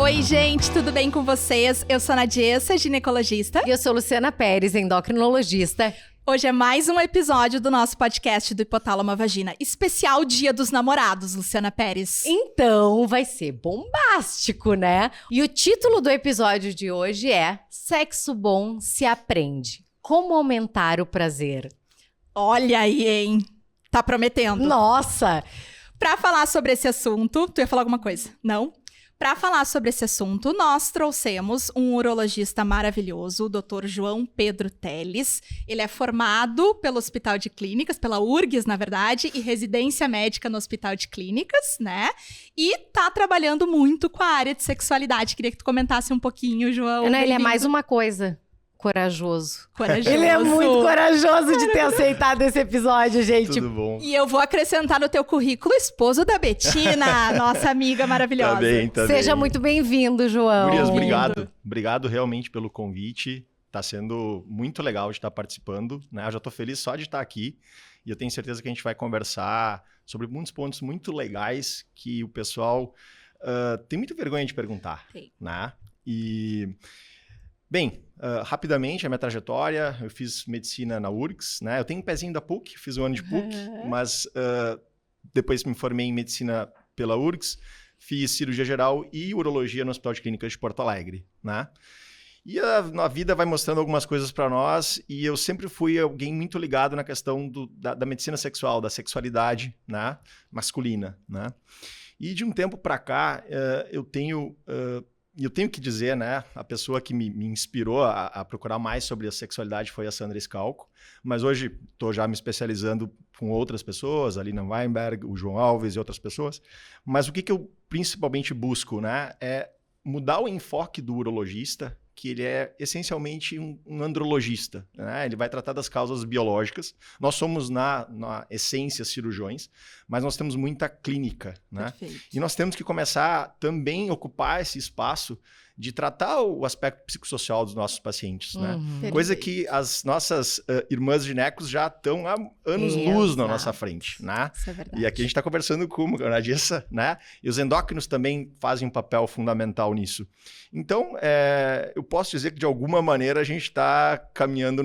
Oi, gente, tudo bem com vocês? Eu sou a Nadiessa, ginecologista. E eu sou Luciana Pérez, endocrinologista. Hoje é mais um episódio do nosso podcast do Hipotálamo Vagina, especial Dia dos Namorados, Luciana Pérez. Então, vai ser bombástico, né? E o título do episódio de hoje é Sexo Bom se Aprende. Como aumentar o prazer? Olha aí, hein? Tá prometendo. Nossa! Pra falar sobre esse assunto... Tu ia falar alguma coisa? Não? Para falar sobre esse assunto, nós trouxemos um urologista maravilhoso, o Dr. João Pedro Teles. Ele é formado pelo Hospital de Clínicas, pela URGS, na verdade, e residência médica no Hospital de Clínicas, né? E tá trabalhando muito com a área de sexualidade. Queria que tu comentasse um pouquinho, João. Não, ele é mais uma coisa. Corajoso. Ele é muito corajoso de ter aceitado esse episódio, gente. Tudo bom. E eu vou acrescentar no teu currículo esposo da Betina, nossa amiga maravilhosa. Tá Seja bem. muito bem-vindo, João. Gurias, obrigado. Obrigado realmente pelo convite. Tá sendo muito legal de estar participando, né? Eu já tô feliz só de estar aqui. E eu tenho certeza que a gente vai conversar sobre muitos pontos muito legais que o pessoal tem muita vergonha de perguntar, né? E... Bem, rapidamente, a minha trajetória, eu fiz medicina na URGS, né? Eu tenho um pezinho da PUC, fiz um ano de PUC, mas depois me formei em medicina pela URGS, fiz cirurgia geral e urologia no Hospital de Clínicas de Porto Alegre, né? E a vida vai mostrando algumas coisas para nós e eu sempre fui alguém muito ligado na questão da medicina sexual, da sexualidade, né? Masculina, né? E de um tempo para cá, eu tenho que dizer, né, a pessoa que me inspirou a procurar mais sobre a sexualidade foi a Sandra Scalco, mas hoje estou já me especializando com outras pessoas, a Lina Weinberg, o João Alves e outras pessoas, mas o que eu principalmente busco, né, é mudar o enfoque do urologista, que ele é essencialmente um andrologista, né? Ele vai tratar das causas biológicas. Nós somos, na essência, cirurgiões, mas nós temos muita clínica, né? Perfeito. E nós temos que começar também a ocupar esse espaço de tratar o aspecto psicossocial dos nossos pacientes, né? Coisa que as nossas irmãs ginecos já estão há anos-luz na nossa frente, né? Isso é verdade. E aqui a gente está conversando com a Nadiessa, né? E os endócrinos também fazem um papel fundamental nisso. Então, eu posso dizer que de alguma maneira a gente está caminhando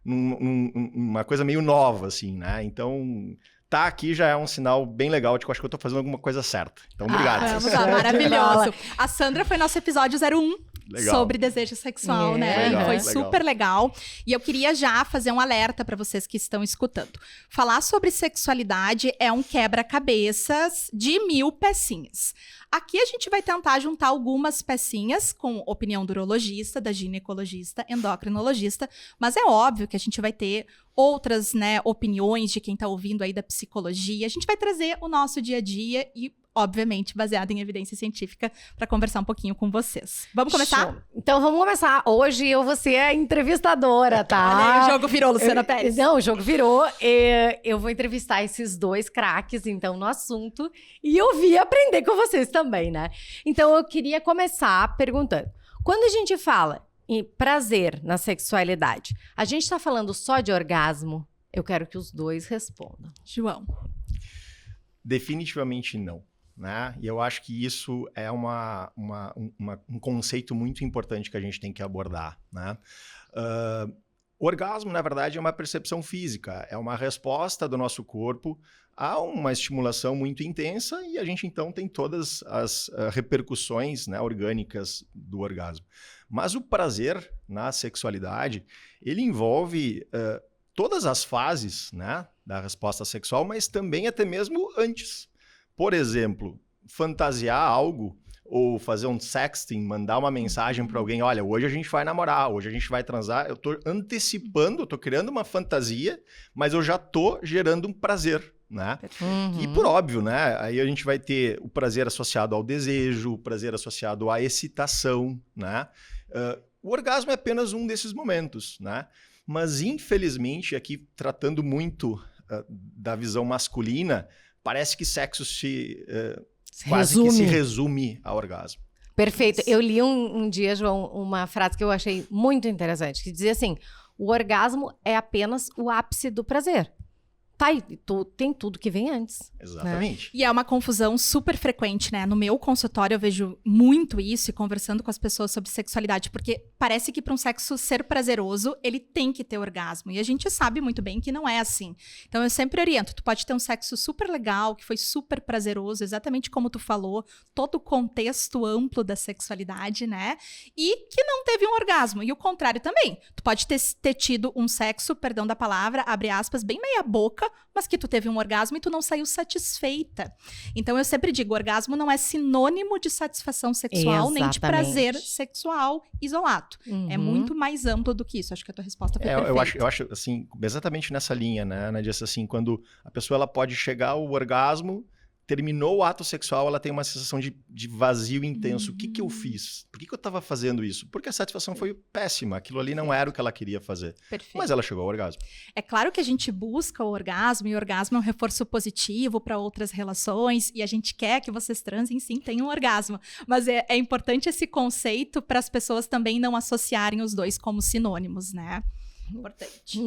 numa coisa meio nova, assim, né? Então, tá aqui já é um sinal bem legal de que eu acho que eu tô fazendo alguma coisa certa. Então, obrigado. Vamos lá, maravilhoso. A Sandra foi nosso episódio 01. Legal. Sobre desejo sexual, né? Legal, Foi legal. super legal. E eu queria já fazer um alerta para vocês que estão escutando. Falar sobre sexualidade é um quebra-cabeças de 1000 pecinhas. Aqui a gente vai tentar juntar algumas pecinhas com opinião do urologista, da ginecologista, endocrinologista, mas é óbvio que a gente vai ter outras, né, opiniões de quem tá ouvindo aí da psicologia. A gente vai trazer o nosso dia a dia e, obviamente, baseado em evidência científica para conversar um pouquinho com vocês. Vamos começar? Show. Então vamos começar. Hoje eu vou ser a entrevistadora, tá? Olha aí, o jogo virou, Luciana Pérez. Não, o jogo virou. Eu vou entrevistar esses dois craques, então, no assunto. E ouvir e aprender com vocês também, né? Então eu queria começar perguntando. Quando a gente fala em prazer na sexualidade, a gente tá falando só de orgasmo? Eu quero que os dois respondam. João. Definitivamente não. Né? E eu acho que isso é um conceito muito importante que a gente tem que abordar. Né? O orgasmo, na verdade, é uma percepção física, é uma resposta do nosso corpo a uma estimulação muito intensa e a gente, então, tem todas as repercussões, né, orgânicas do orgasmo. Mas o prazer na sexualidade, ele envolve todas as fases, né, da resposta sexual, mas também até mesmo antes. Por exemplo, fantasiar algo ou fazer um sexting, mandar uma mensagem para alguém, olha, hoje a gente vai namorar, hoje a gente vai transar, eu tô antecipando, eu tô criando uma fantasia, mas eu já tô gerando um prazer, né? E por óbvio, né? Aí a gente vai ter o prazer associado ao desejo, o prazer associado à excitação, né? O orgasmo é apenas um desses momentos, né? Mas infelizmente, aqui tratando muito da visão masculina, parece que sexo quase que se resume ao orgasmo. Perfeito. Eu li um dia, João, uma frase que eu achei muito interessante, que dizia assim, o orgasmo é apenas o ápice do prazer. Tá, e tem tudo que vem antes. Exatamente. E é uma confusão super frequente, né? No meu consultório eu vejo muito isso e conversando com as pessoas sobre sexualidade, porque parece que para um sexo ser prazeroso, ele tem que ter orgasmo. E a gente sabe muito bem que não é assim. Então eu sempre oriento, tu pode ter um sexo super legal, que foi super prazeroso, exatamente como tu falou, todo o contexto amplo da sexualidade, né? E que não teve um orgasmo. E o contrário também. Tu pode ter tido um sexo, perdão da palavra, abre aspas, bem meia boca, mas que tu teve um orgasmo e tu não saiu satisfeita. Então eu sempre digo, orgasmo não é sinônimo de satisfação sexual, nem de prazer sexual isolado. É muito mais amplo do que isso. Acho que a tua resposta foi perfeita. Eu acho, assim, exatamente nessa linha, né, Nadia, assim, quando a pessoa ela pode chegar ao orgasmo, terminou o ato sexual, ela tem uma sensação de vazio intenso. O que eu fiz? Por que eu estava fazendo isso? Porque a satisfação foi péssima. Aquilo ali não era o que ela queria fazer. Perfeito. Mas ela chegou ao orgasmo. É claro que a gente busca o orgasmo, e o orgasmo é um reforço positivo para outras relações, e a gente quer que vocês transem, sim, tenham um orgasmo. Mas é importante esse conceito para as pessoas também não associarem os dois como sinônimos, né? Importante.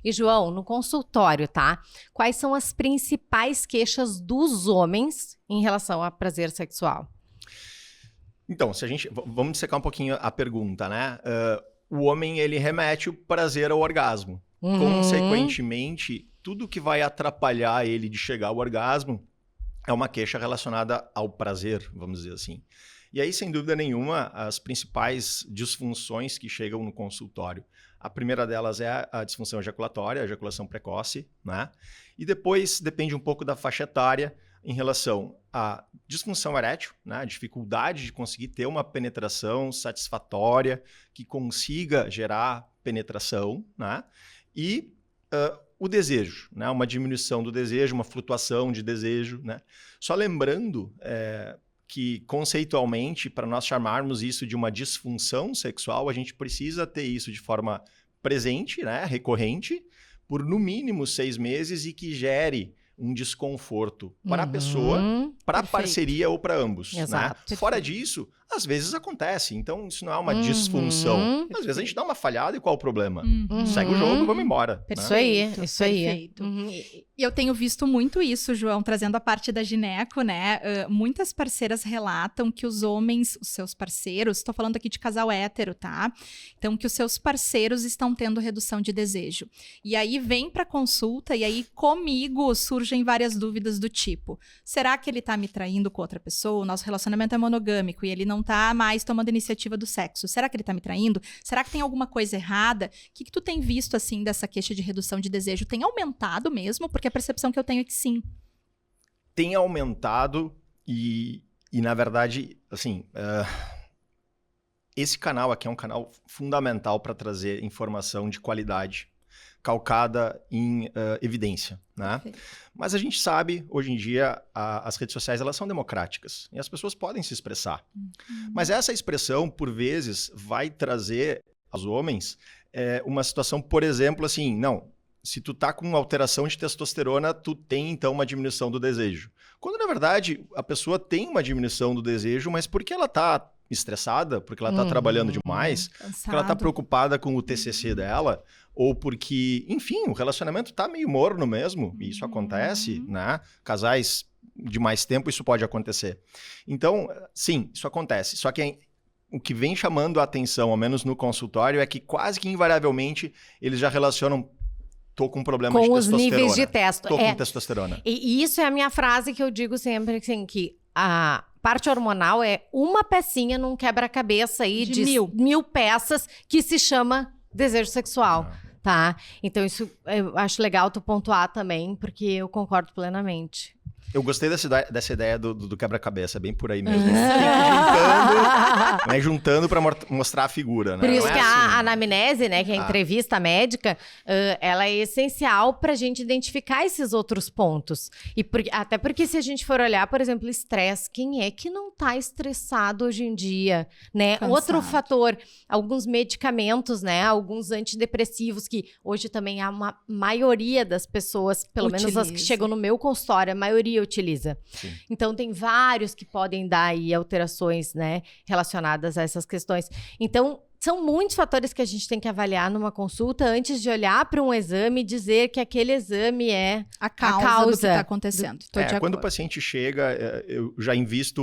E, João, no consultório, tá? Quais são as principais queixas dos homens em relação a prazer sexual? Então, vamos dissecar um pouquinho a pergunta, né? O homem, ele remete o prazer ao orgasmo. Consequentemente, tudo que vai atrapalhar ele de chegar ao orgasmo é uma queixa relacionada ao prazer, vamos dizer assim. E aí, sem dúvida nenhuma, as principais disfunções que chegam no consultório. A primeira delas é a disfunção ejaculatória, a ejaculação precoce, né? E depois depende um pouco da faixa etária em relação à disfunção erétil, né? A dificuldade de conseguir ter uma penetração satisfatória que consiga gerar penetração, né? E o desejo, né? Uma diminuição do desejo, uma flutuação de desejo, né? Só lembrando que conceitualmente, para nós chamarmos isso de uma disfunção sexual, a gente precisa ter isso de forma presente, né, recorrente, por no mínimo 6 meses e que gere um desconforto para a pessoa, para a parceria ou para ambos. Exato. Né? Fora disso, às vezes acontece. Então, isso não é uma disfunção. Às vezes a gente dá uma falhada e qual o problema? Segue o jogo, vamos embora. Isso aí, isso aí. Perfeito. E eu tenho visto muito isso, João, trazendo a parte da gineco, né? Muitas parceiras relatam que os homens, os seus parceiros, estou falando aqui de casal hétero, tá? Então, que os seus parceiros estão tendo redução de desejo. E aí vem para consulta e aí comigo surgem várias dúvidas do tipo, será que ele tá me traindo com outra pessoa? O nosso relacionamento é monogâmico e ele não tá mais tomando iniciativa do sexo. Será que ele tá me traindo? Será que tem alguma coisa errada? O que tu tem visto, assim, dessa queixa de redução de desejo? Tem aumentado mesmo? Porque a percepção que eu tenho é que sim. Tem aumentado e na verdade, assim, esse canal aqui é um canal fundamental para trazer informação de qualidade, calcada em evidência, né? Mas a gente sabe, hoje em dia, as redes sociais elas são democráticas e as pessoas podem se expressar. Mas essa expressão, por vezes, vai trazer aos homens uma situação, por exemplo, assim, não, se tu tá com alteração de testosterona, tu tem, então, uma diminuição do desejo. Quando, na verdade, a pessoa tem uma diminuição do desejo, mas porque ela tá estressada, porque ela tá trabalhando demais, porque ela tá preocupada com o TCC dela, ou porque, enfim, o relacionamento tá meio morno mesmo, e isso acontece, né? Casais de mais tempo, isso pode acontecer. Então, sim, isso acontece. Só que o que vem chamando a atenção, ao menos no consultório, é que quase que invariavelmente eles já relacionam tô com um problema de testosterona. Com os níveis de testo. Tô com testosterona. E isso é a minha frase que eu digo sempre, assim, que a parte hormonal é uma pecinha num quebra-cabeça aí de 1000 peças que se chama desejo sexual, tá? Então isso eu acho legal tu pontuar também, porque eu concordo plenamente. Eu gostei dessa ideia do quebra-cabeça, é bem por aí mesmo. Juntando para mostrar a figura, né? Por isso não que assim. a anamnese, né, que é a entrevista médica, ela é essencial para a gente identificar esses outros pontos. Até porque se a gente for olhar, por exemplo, estresse, quem é que não está estressado hoje em dia, né? Cansado. Outro fator, alguns medicamentos, né, alguns antidepressivos que hoje também há uma maioria das pessoas, pelo menos as que chegam no meu consultório, a maioria utiliza. Sim. Então, tem vários que podem dar aí alterações, né, relacionadas a essas questões. Então, são muitos fatores que a gente tem que avaliar numa consulta antes de olhar para um exame e dizer que aquele exame é A causa do que está acontecendo. Tô de Quando acordo. o paciente chega, eu já invisto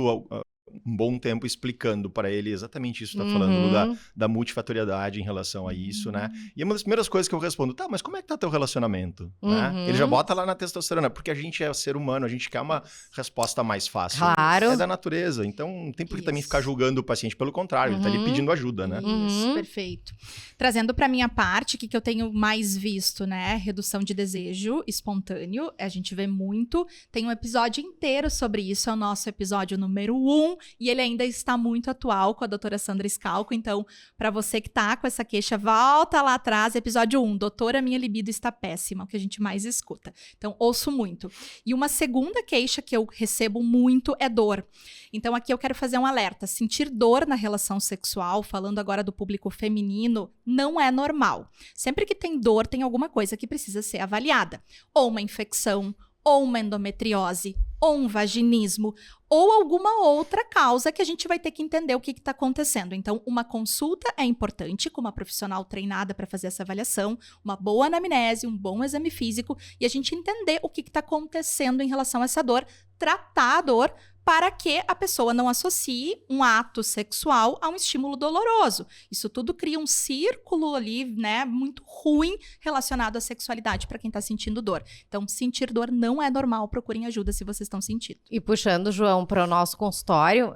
um bom tempo explicando para ele exatamente isso que está falando, da multifatoriedade em relação a isso, né? E uma das primeiras coisas que eu respondo, tá, mas como é que tá teu relacionamento? Né? Ele já bota lá na testosterona, porque a gente é ser humano, a gente quer uma resposta mais fácil. Claro. É da natureza, então não tem por que também ficar julgando o paciente, pelo contrário, ele tá ali pedindo ajuda, né? Isso, perfeito. Trazendo para minha parte, o que eu tenho mais visto, né? Redução de desejo espontâneo, a gente vê muito. Tem um episódio inteiro sobre isso, é o nosso episódio número 1, e ele ainda está muito atual com a doutora Sandra Scalco. Então, para você que tá com essa queixa, volta lá atrás, episódio 1, doutora, minha libido está péssima, o que a gente mais escuta. Então, ouço muito. E uma segunda queixa que eu recebo muito é dor. Então, aqui eu quero fazer um alerta. Sentir dor na relação sexual, falando agora do público feminino, não é normal. Sempre que tem dor, tem alguma coisa que precisa ser avaliada. Ou uma infecção, ou uma endometriose, ou um vaginismo, ou alguma outra causa que a gente vai ter que entender o que está acontecendo. Então, uma consulta é importante, com uma profissional treinada para fazer essa avaliação, uma boa anamnese, um bom exame físico, e a gente entender o que está acontecendo em relação a essa dor, tratar a dor, para que a pessoa não associe um ato sexual a um estímulo doloroso. Isso tudo cria um círculo ali, né, muito ruim relacionado à sexualidade para quem está sentindo dor. Então, sentir dor não é normal, procurem ajuda se vocês estão sentindo. E puxando, João, para o nosso consultório,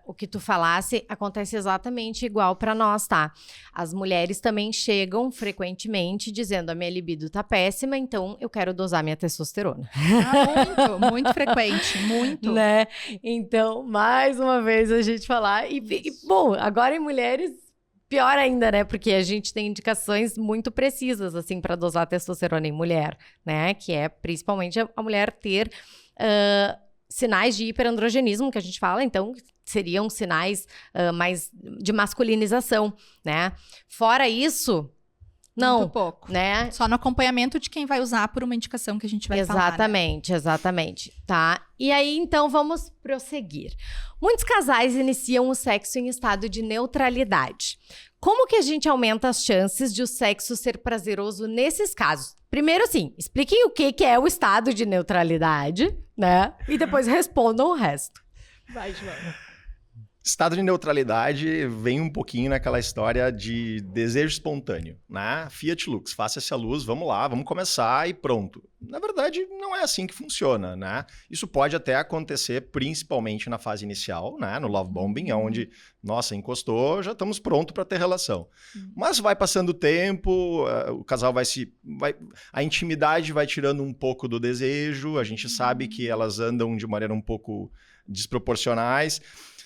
o que tu falasse acontece exatamente igual para nós, tá? As mulheres também chegam frequentemente dizendo a minha libido tá péssima, então eu quero dosar minha testosterona. Muito frequente, muito. Né? Então, mais uma vez a gente falar. Bom, agora em mulheres, pior ainda, né? Porque a gente tem indicações muito precisas, assim, para dosar testosterona em mulher, né? Que é principalmente a mulher ter sinais de hiperandrogenismo, que a gente fala, então seriam sinais mais de masculinização, né? Fora isso, não. Muito pouco. Né? Só no acompanhamento de quem vai usar por uma indicação que a gente vai falar. Exatamente, tá? E aí, então, vamos prosseguir. Muitos casais iniciam o sexo em estado de neutralidade. Como que a gente aumenta as chances de o sexo ser prazeroso nesses casos? Primeiro, sim, expliquem o que é o estado de neutralidade, né? E depois respondam o resto. Vai, João. Estado de neutralidade vem um pouquinho naquela história de desejo espontâneo, né? Fiat Lux, faça-se a luz, vamos lá, vamos começar e pronto. Na verdade, não é assim que funciona, né? Isso pode até acontecer principalmente na fase inicial, né? No love bombing, onde, nossa, encostou, já estamos prontos para ter relação. Mas vai passando o tempo, o casal a intimidade vai tirando um pouco do desejo, a gente sabe que elas andam de maneira um pouco desproporcionais.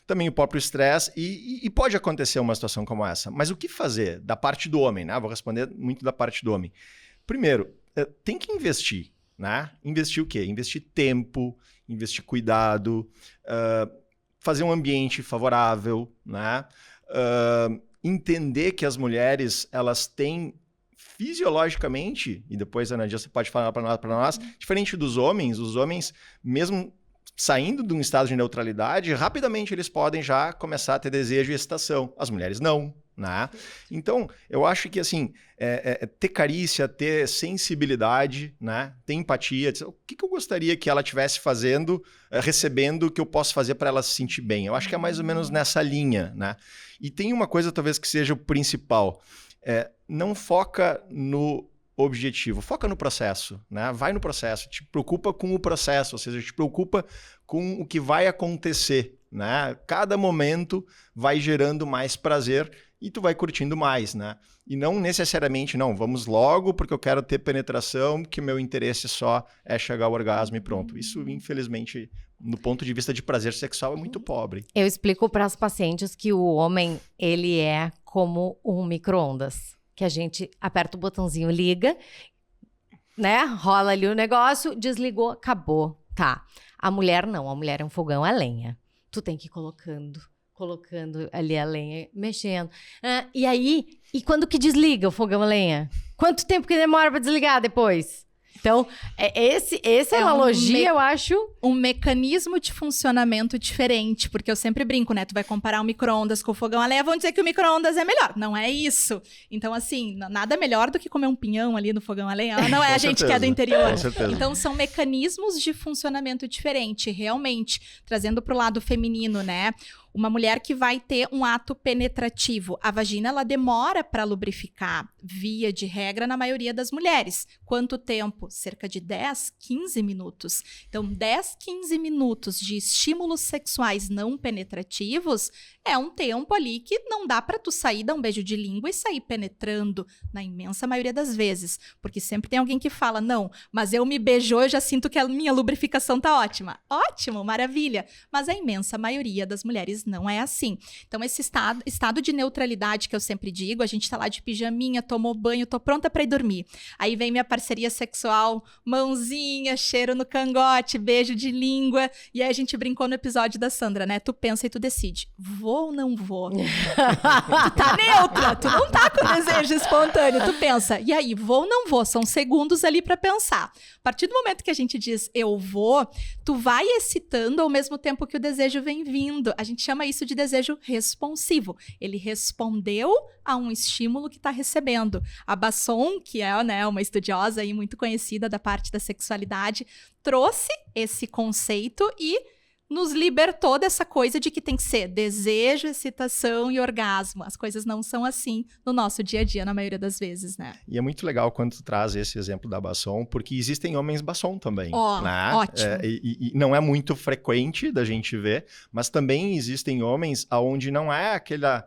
Também o próprio estresse, e pode acontecer uma situação como essa. Mas o que fazer da parte do homem, né? Vou responder muito da parte do homem. Primeiro, tem que investir, né? Investir o quê? Investir tempo, investir cuidado, fazer um ambiente favorável, né? Entender que as mulheres, elas têm fisiologicamente, e depois, Ana Dia, você pode falar para nós, diferente dos homens, os homens, mesmo saindo de um estado de neutralidade, rapidamente eles podem já começar a ter desejo e excitação. As mulheres não, né? Então, eu acho que, assim, ter carícia, ter sensibilidade, né? Ter empatia, o que eu gostaria que ela estivesse fazendo, recebendo, que eu posso fazer para ela se sentir bem. Eu acho que é mais ou menos nessa linha, né? E tem uma coisa, talvez, que seja o principal. Não foca no objetivo, foca no processo, né? Vai no processo, te preocupa com o processo, ou seja, te preocupa com o que vai acontecer, né? Cada momento vai gerando mais prazer e tu vai curtindo mais, né? E não necessariamente, não, vamos logo porque eu quero ter penetração, que meu interesse só é chegar ao orgasmo e pronto. Isso, infelizmente, no ponto de vista de prazer sexual, é muito pobre. Eu explico para as pacientes que o homem, ele é como um micro-ondas. Que a gente aperta o botãozinho, liga, né? Rola ali o negócio, desligou, acabou. Tá. A mulher não, a mulher é um fogão a lenha. Tu tem que ir colocando ali a lenha, mexendo. E aí, quando que desliga o fogão a lenha? Quanto tempo que demora para desligar depois? Então, essa analogia, eu acho... Um mecanismo de funcionamento diferente, porque eu sempre brinco, né? Tu vai comparar o micro-ondas com o fogão a lenha, vão dizer que o micro-ondas é melhor. Não é isso. Então, assim, nada melhor do que comer um pinhão ali no fogão a lenha. Não é a gente que é do interior. Com certeza. Então, são mecanismos de funcionamento diferente, realmente, trazendo pro lado feminino, né? Uma mulher que vai ter um ato penetrativo. A vagina, ela demora para lubrificar, via de regra, na maioria das mulheres. Quanto tempo? Cerca de 10, 15 minutos. Então, 10, 15 minutos de estímulos sexuais não penetrativos é um tempo ali que não dá para tu sair, dar um beijo de língua e sair penetrando, na imensa maioria das vezes. Porque sempre tem alguém que fala, não, mas eu me beijou, eu já sinto que a minha lubrificação tá ótima. Ótimo, maravilha. Mas a imensa maioria das mulheres não é assim. Então, esse estado de neutralidade que eu sempre digo, a gente tá lá de pijaminha, tomou banho, tô pronta pra ir dormir. Aí vem minha parceria sexual, mãozinha, cheiro no cangote, beijo de língua. E aí a gente brincou no episódio da Sandra, né? Tu pensa e tu decide, vou ou não vou? Tu tá neutra, tu não tá com desejo espontâneo, tu pensa, e aí, vou ou não vou? São segundos ali pra pensar. A partir do momento que a gente diz eu vou, tu vai excitando ao mesmo tempo que o desejo vem vindo. A gente chama isso de desejo responsivo. Ele respondeu a um estímulo que está recebendo. A Basson, que é, né, uma estudiosa aí muito conhecida da parte da sexualidade, trouxe esse conceito e nos libertou dessa coisa de que tem que ser desejo, excitação e orgasmo. As coisas não são assim no nosso dia a dia, na maioria das vezes, né? E é muito legal quando tu traz esse exemplo da Basson, porque existem homens Basson também. Né? Ótimo. E não é muito frequente da gente ver, mas também existem homens onde não é aquela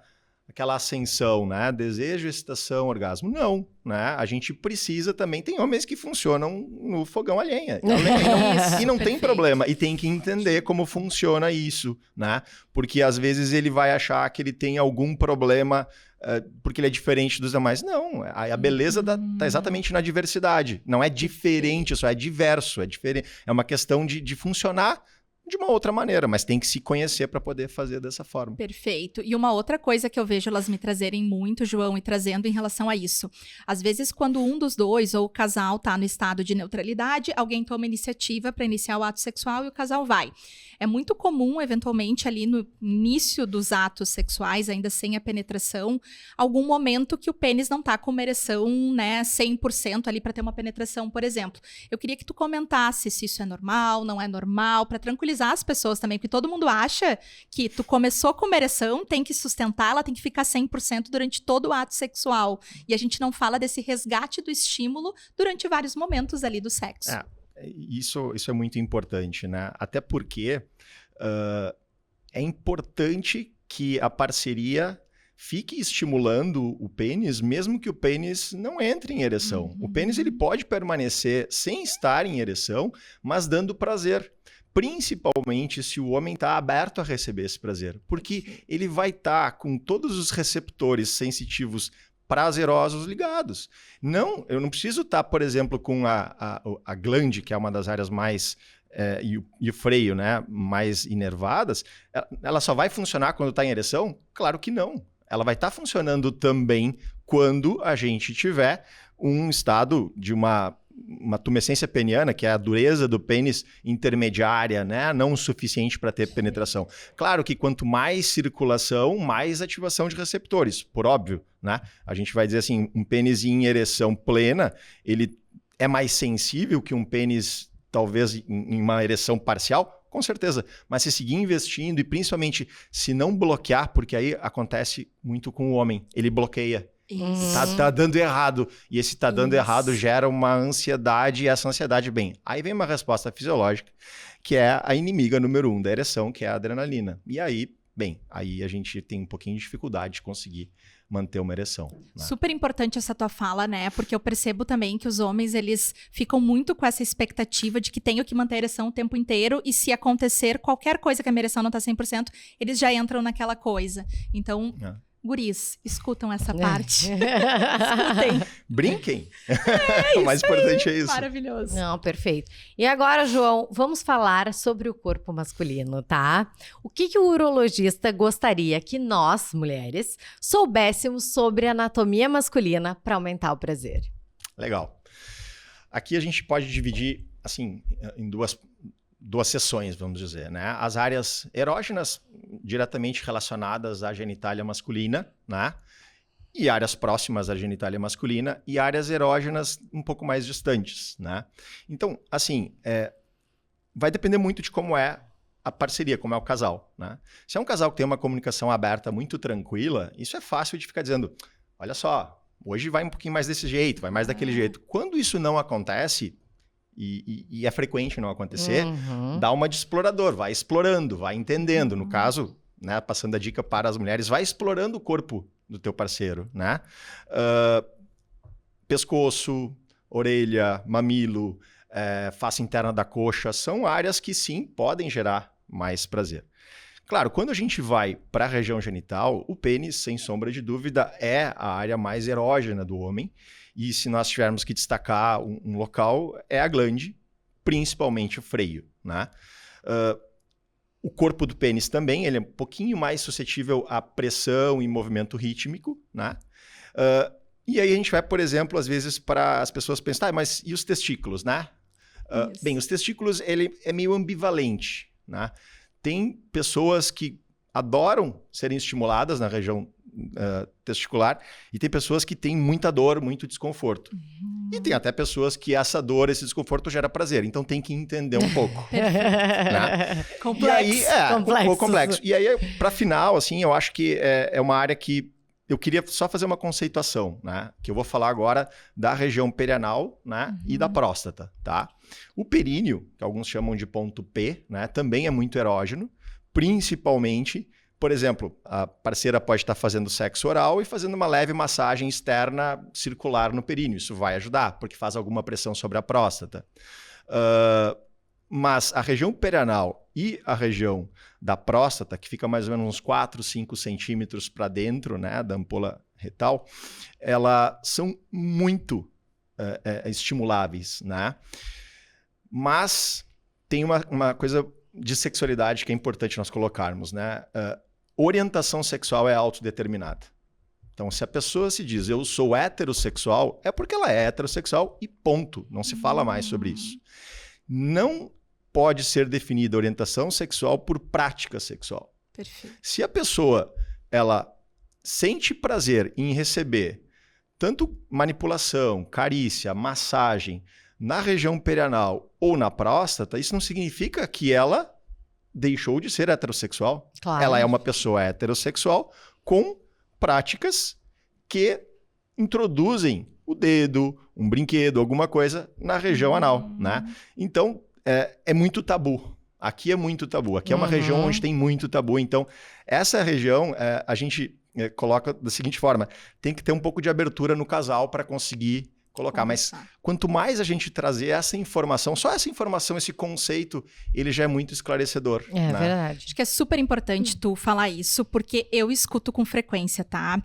ascensão, né? Desejo, excitação, orgasmo. Não, né? A gente precisa também... Tem homens que funcionam no fogão a lenha. Isso, E não tem perfeito. problema. E tem que entender como funciona isso, né? Porque às vezes ele vai achar que ele tem algum problema porque ele é diferente dos demais. Não, a beleza tá exatamente na diversidade. Não é diferente, só é diverso. É diferente. É uma questão de funcionar de uma outra maneira, mas tem que se conhecer para poder fazer dessa forma. Perfeito. E uma outra coisa que eu vejo elas me trazerem muito, João, e trazendo em relação a isso. Às vezes, quando um dos dois ou o casal tá no estado de neutralidade, alguém toma iniciativa para iniciar o ato sexual e o casal vai. É muito comum, eventualmente, ali no início dos atos sexuais, ainda sem a penetração, algum momento que o pênis não tá com uma ereção, né, 100% ali para ter uma penetração, por exemplo. Eu queria que tu comentasse se isso é normal, não é normal, para tranquilizar as pessoas também, porque todo mundo acha que tu começou com uma ereção, tem que sustentar, ela tem que ficar 100% durante todo o ato sexual. E a gente não fala desse resgate do estímulo durante vários momentos ali do sexo. Isso é muito importante, né? Até porque é importante que a parceria fique estimulando o pênis, mesmo que o pênis não entre em ereção. O pênis ele pode permanecer sem estar em ereção, mas dando prazer. Principalmente se o homem está aberto a receber esse prazer. Porque ele vai estar com todos os receptores sensitivos prazerosos ligados. Não, eu não preciso estar, por exemplo, com a glande, que é uma das áreas mais... e o freio, né, mais inervadas. Ela só vai funcionar quando está em ereção? Claro que não. Ela vai estar funcionando também quando a gente tiver um estado de uma tumescência peniana, que é a dureza do pênis intermediária, né? Não o suficiente para ter penetração. Claro que quanto mais circulação, mais ativação de receptores, por óbvio, né? A gente vai dizer assim, um pênis em ereção plena, ele é mais sensível que um pênis, talvez, em uma ereção parcial? Com certeza. Mas se seguir investindo e principalmente se não bloquear, porque aí acontece muito com o homem, ele bloqueia. Tá dando errado. E esse tá dando errado gera uma ansiedade, e essa ansiedade, bem, aí vem uma resposta fisiológica, que é a inimiga número 1 da ereção, que é a adrenalina. E aí, bem, aí a gente tem um pouquinho de dificuldade de conseguir manter uma ereção. Né? Super importante essa tua fala, né? Porque eu percebo também que os homens, eles ficam muito com essa expectativa de que tenho que manter a ereção o tempo inteiro e se acontecer qualquer coisa que a minha ereção não tá 100%, eles já entram naquela coisa. Então... Guris, escutam essa parte. Escutem. Brinquem. O mais importante é isso. Maravilhoso. Não, perfeito. E agora, João, vamos falar sobre o corpo masculino, tá? O que o urologista gostaria que nós, mulheres, soubéssemos sobre a anatomia masculina para aumentar o prazer? Legal. aqui a gente pode dividir, assim, em duas seções, vamos dizer, né? As áreas erógenas, diretamente relacionadas à genitália masculina, né? E áreas próximas à genitália masculina, e áreas erógenas um pouco mais distantes, né? Então, assim, vai depender muito de como é a parceria, como é o casal, né? Se é um casal que tem uma comunicação aberta muito tranquila, isso é fácil de ficar dizendo, olha só, hoje vai um pouquinho mais desse jeito, vai mais daquele jeito. Quando isso não acontece, e é frequente não acontecer, dá uma de explorador, vai explorando, vai entendendo. No caso, né, passando a dica para as mulheres, vai explorando o corpo do teu parceiro, né? Pescoço, orelha, mamilo, face interna da coxa, são áreas que sim, podem gerar mais prazer. Claro, quando a gente vai para a região genital, o pênis, sem sombra de dúvida, é a área mais erógena do homem. E se nós tivermos que destacar um local, é a glande, principalmente o freio, né? O corpo do pênis também, ele é um pouquinho mais suscetível à pressão e movimento rítmico, né? E aí a gente vai, por exemplo, às vezes para as pessoas pensarem, mas e os testículos, né? Bem, os testículos, ele é meio ambivalente, né? Tem pessoas que adoram serem estimuladas na região testicular e tem pessoas que têm muita dor, muito desconforto. E tem até pessoas que essa dor, esse desconforto gera prazer. Então tem que entender um pouco. Né? Complexo. E aí, um pouco complexo. E aí, para final, assim, eu acho que é uma área que eu queria só fazer uma conceituação, né? Que eu vou falar agora da região perianal, né? E da próstata, tá? O períneo, que alguns chamam de ponto P, né? Também é muito erógeno, principalmente, por exemplo, a parceira pode estar fazendo sexo oral e fazendo uma leve massagem externa circular no períneo. Isso vai ajudar, porque faz alguma pressão sobre a próstata. Mas a região perianal e a região da próstata, que fica mais ou menos uns 4, 5 centímetros para dentro, né, da ampola retal, elas são muito estimuláveis, né? Mas tem uma coisa de sexualidade que é importante nós colocarmos, né? Orientação sexual é autodeterminada. Então, se a pessoa se diz eu sou heterossexual, é porque ela é heterossexual e ponto. Não se fala mais sobre isso. Não pode ser definida orientação sexual por prática sexual. Perfeito. Se a pessoa ela sente prazer em receber tanto manipulação, carícia, massagem na região perianal ou na próstata, isso não significa que ela deixou de ser heterossexual. Claro. Ela é uma pessoa heterossexual com práticas que introduzem o dedo, um brinquedo, alguma coisa na região anal, né? Então, é muito tabu. Aqui é muito tabu. Aqui é uma região onde tem muito tabu. Então, essa região, a gente coloca da seguinte forma, tem que ter um pouco de abertura no casal para conseguir colocar. Mas quanto mais a gente trazer essa informação, só essa informação, esse conceito, ele já é muito esclarecedor. É né? verdade. Acho que é super importante tu falar isso, porque eu escuto com frequência, tá?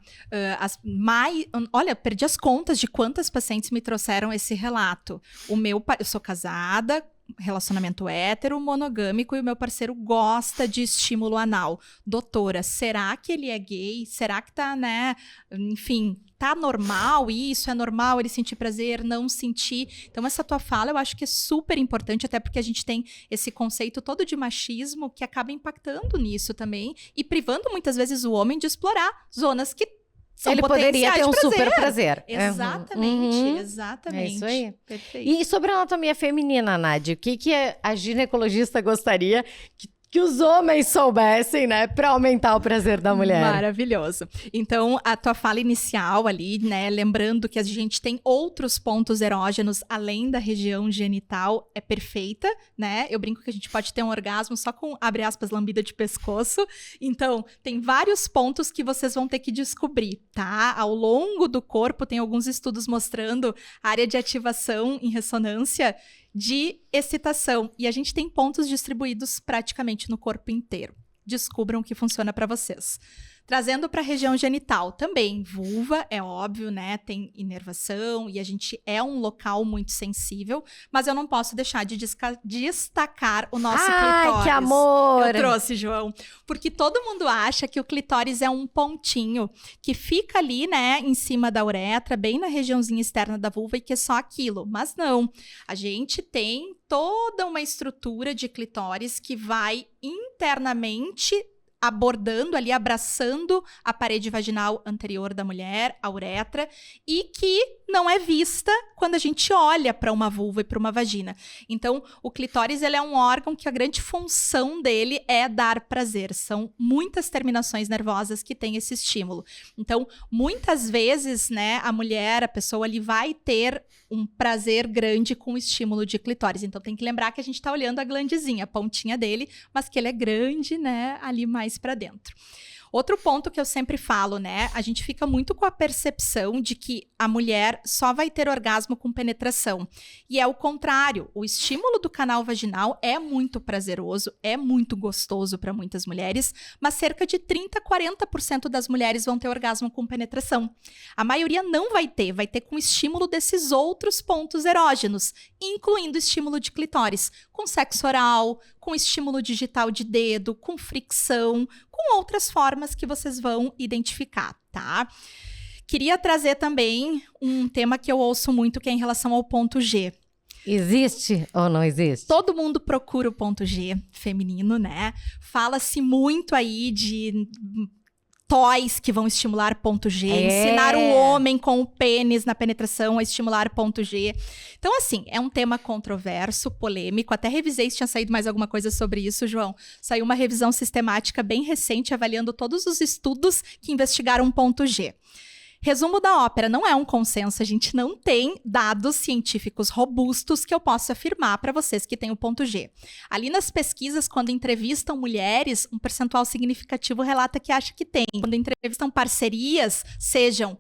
Olha, perdi as contas de quantas pacientes me trouxeram esse relato. Eu sou casada, relacionamento hétero, monogâmico, e o meu parceiro gosta de estímulo anal. Doutora, será que ele é gay? Será que tá, né? Enfim, tá normal isso? É normal ele sentir prazer, não sentir? Então, essa tua fala eu acho que é super importante, até porque a gente tem esse conceito todo de machismo que acaba impactando nisso também e privando muitas vezes o homem de explorar zonas que são ele poderia ter um super prazer. Exatamente, exatamente. É isso aí. Perfeito. E sobre a anatomia feminina, Nádia, o que a ginecologista gostaria que os homens soubessem, né, para aumentar o prazer da mulher? Maravilhoso. Então, a tua fala inicial ali, né, lembrando que a gente tem outros pontos erógenos além da região genital, é perfeita, né? Eu brinco que a gente pode ter um orgasmo só com, abre aspas, lambida de pescoço. Então, tem vários pontos que vocês vão ter que descobrir, tá? Ao longo do corpo, tem alguns estudos mostrando a área de ativação em ressonância de excitação. E a gente tem pontos distribuídos praticamente no corpo inteiro. Descubram o que funciona para vocês. Trazendo para a região genital, também vulva, é óbvio, né? Tem inervação e a gente é um local muito sensível, mas eu não posso deixar de destacar o nosso clitóris. Ai, que amor! Eu trouxe, João, porque todo mundo acha que o clitóris é um pontinho que fica ali, né, em cima da uretra, bem na regiãozinha externa da vulva e que é só aquilo, mas não. A gente tem toda uma estrutura de clitóris que vai internamente abordando ali, abraçando a parede vaginal anterior da mulher, a uretra, e que não é vista quando a gente olha para uma vulva e para uma vagina. Então, o clitóris ele é um órgão que a grande função dele é dar prazer. São muitas terminações nervosas que têm esse estímulo. Então, muitas vezes, né, a mulher, a pessoa ali vai ter um prazer grande com o estímulo de clitóris. Então, tem que lembrar que a gente está olhando a glandezinha, a pontinha dele, mas que ele é grande, né, ali mais para dentro. Outro ponto que eu sempre falo, né? A gente fica muito com a percepção de que a mulher só vai ter orgasmo com penetração. E é o contrário. O estímulo do canal vaginal é muito prazeroso, é muito gostoso para muitas mulheres, mas cerca de 30% a 40% das mulheres vão ter orgasmo com penetração. A maioria não vai ter com estímulo desses outros pontos erógenos, incluindo estímulo de clitóris, com sexo oral, com estímulo digital de dedo, com fricção, com outras formas que vocês vão identificar, tá? Queria trazer também um tema que eu ouço muito, que é em relação ao ponto G. Existe ou não existe? Todo mundo procura o ponto G feminino, né? Fala-se muito aí de toys que vão estimular ponto G, ensinar o homem com o pênis na penetração a estimular ponto G. Então, assim, é um tema controverso, polêmico. Até revisei se tinha saído mais alguma coisa sobre isso, João. Saiu uma revisão sistemática bem recente, avaliando todos os estudos que investigaram ponto G. Resumo da ópera, não é um consenso, a gente não tem dados científicos robustos que eu possa afirmar para vocês que tem o ponto G. Ali nas pesquisas, quando entrevistam mulheres, um percentual significativo relata que acha que tem. Quando entrevistam parcerias, sejam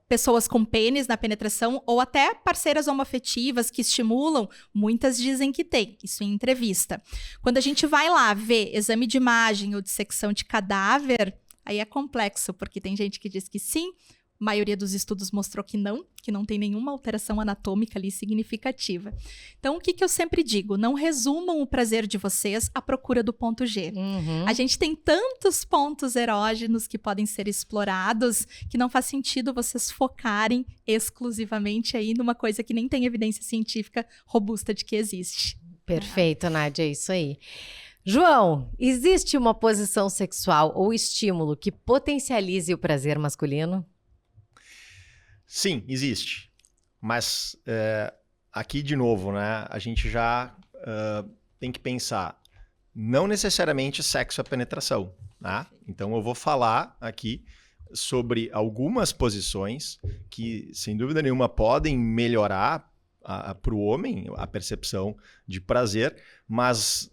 pessoas com pênis na penetração ou até parceiras homoafetivas que estimulam, muitas dizem que tem, isso em entrevista. Quando a gente vai lá ver exame de imagem ou dissecção de cadáver, aí é complexo, porque tem gente que diz que sim, a maioria dos estudos mostrou que não tem nenhuma alteração anatômica ali significativa. Então, o que eu sempre digo? Não resumam o prazer de vocês à procura do ponto G. Uhum. A gente tem tantos pontos erógenos que podem ser explorados que não faz sentido vocês focarem exclusivamente aí numa coisa que nem tem evidência científica robusta de que existe. Perfeito, Nádia, é isso aí. João, existe uma posição sexual ou estímulo que potencialize o prazer masculino? Sim, existe. Mas aqui, de novo, né, a gente já tem que pensar, não necessariamente sexo é penetração. Né? Então, eu vou falar aqui sobre algumas posições que, sem dúvida nenhuma, podem melhorar para o homem a percepção de prazer, mas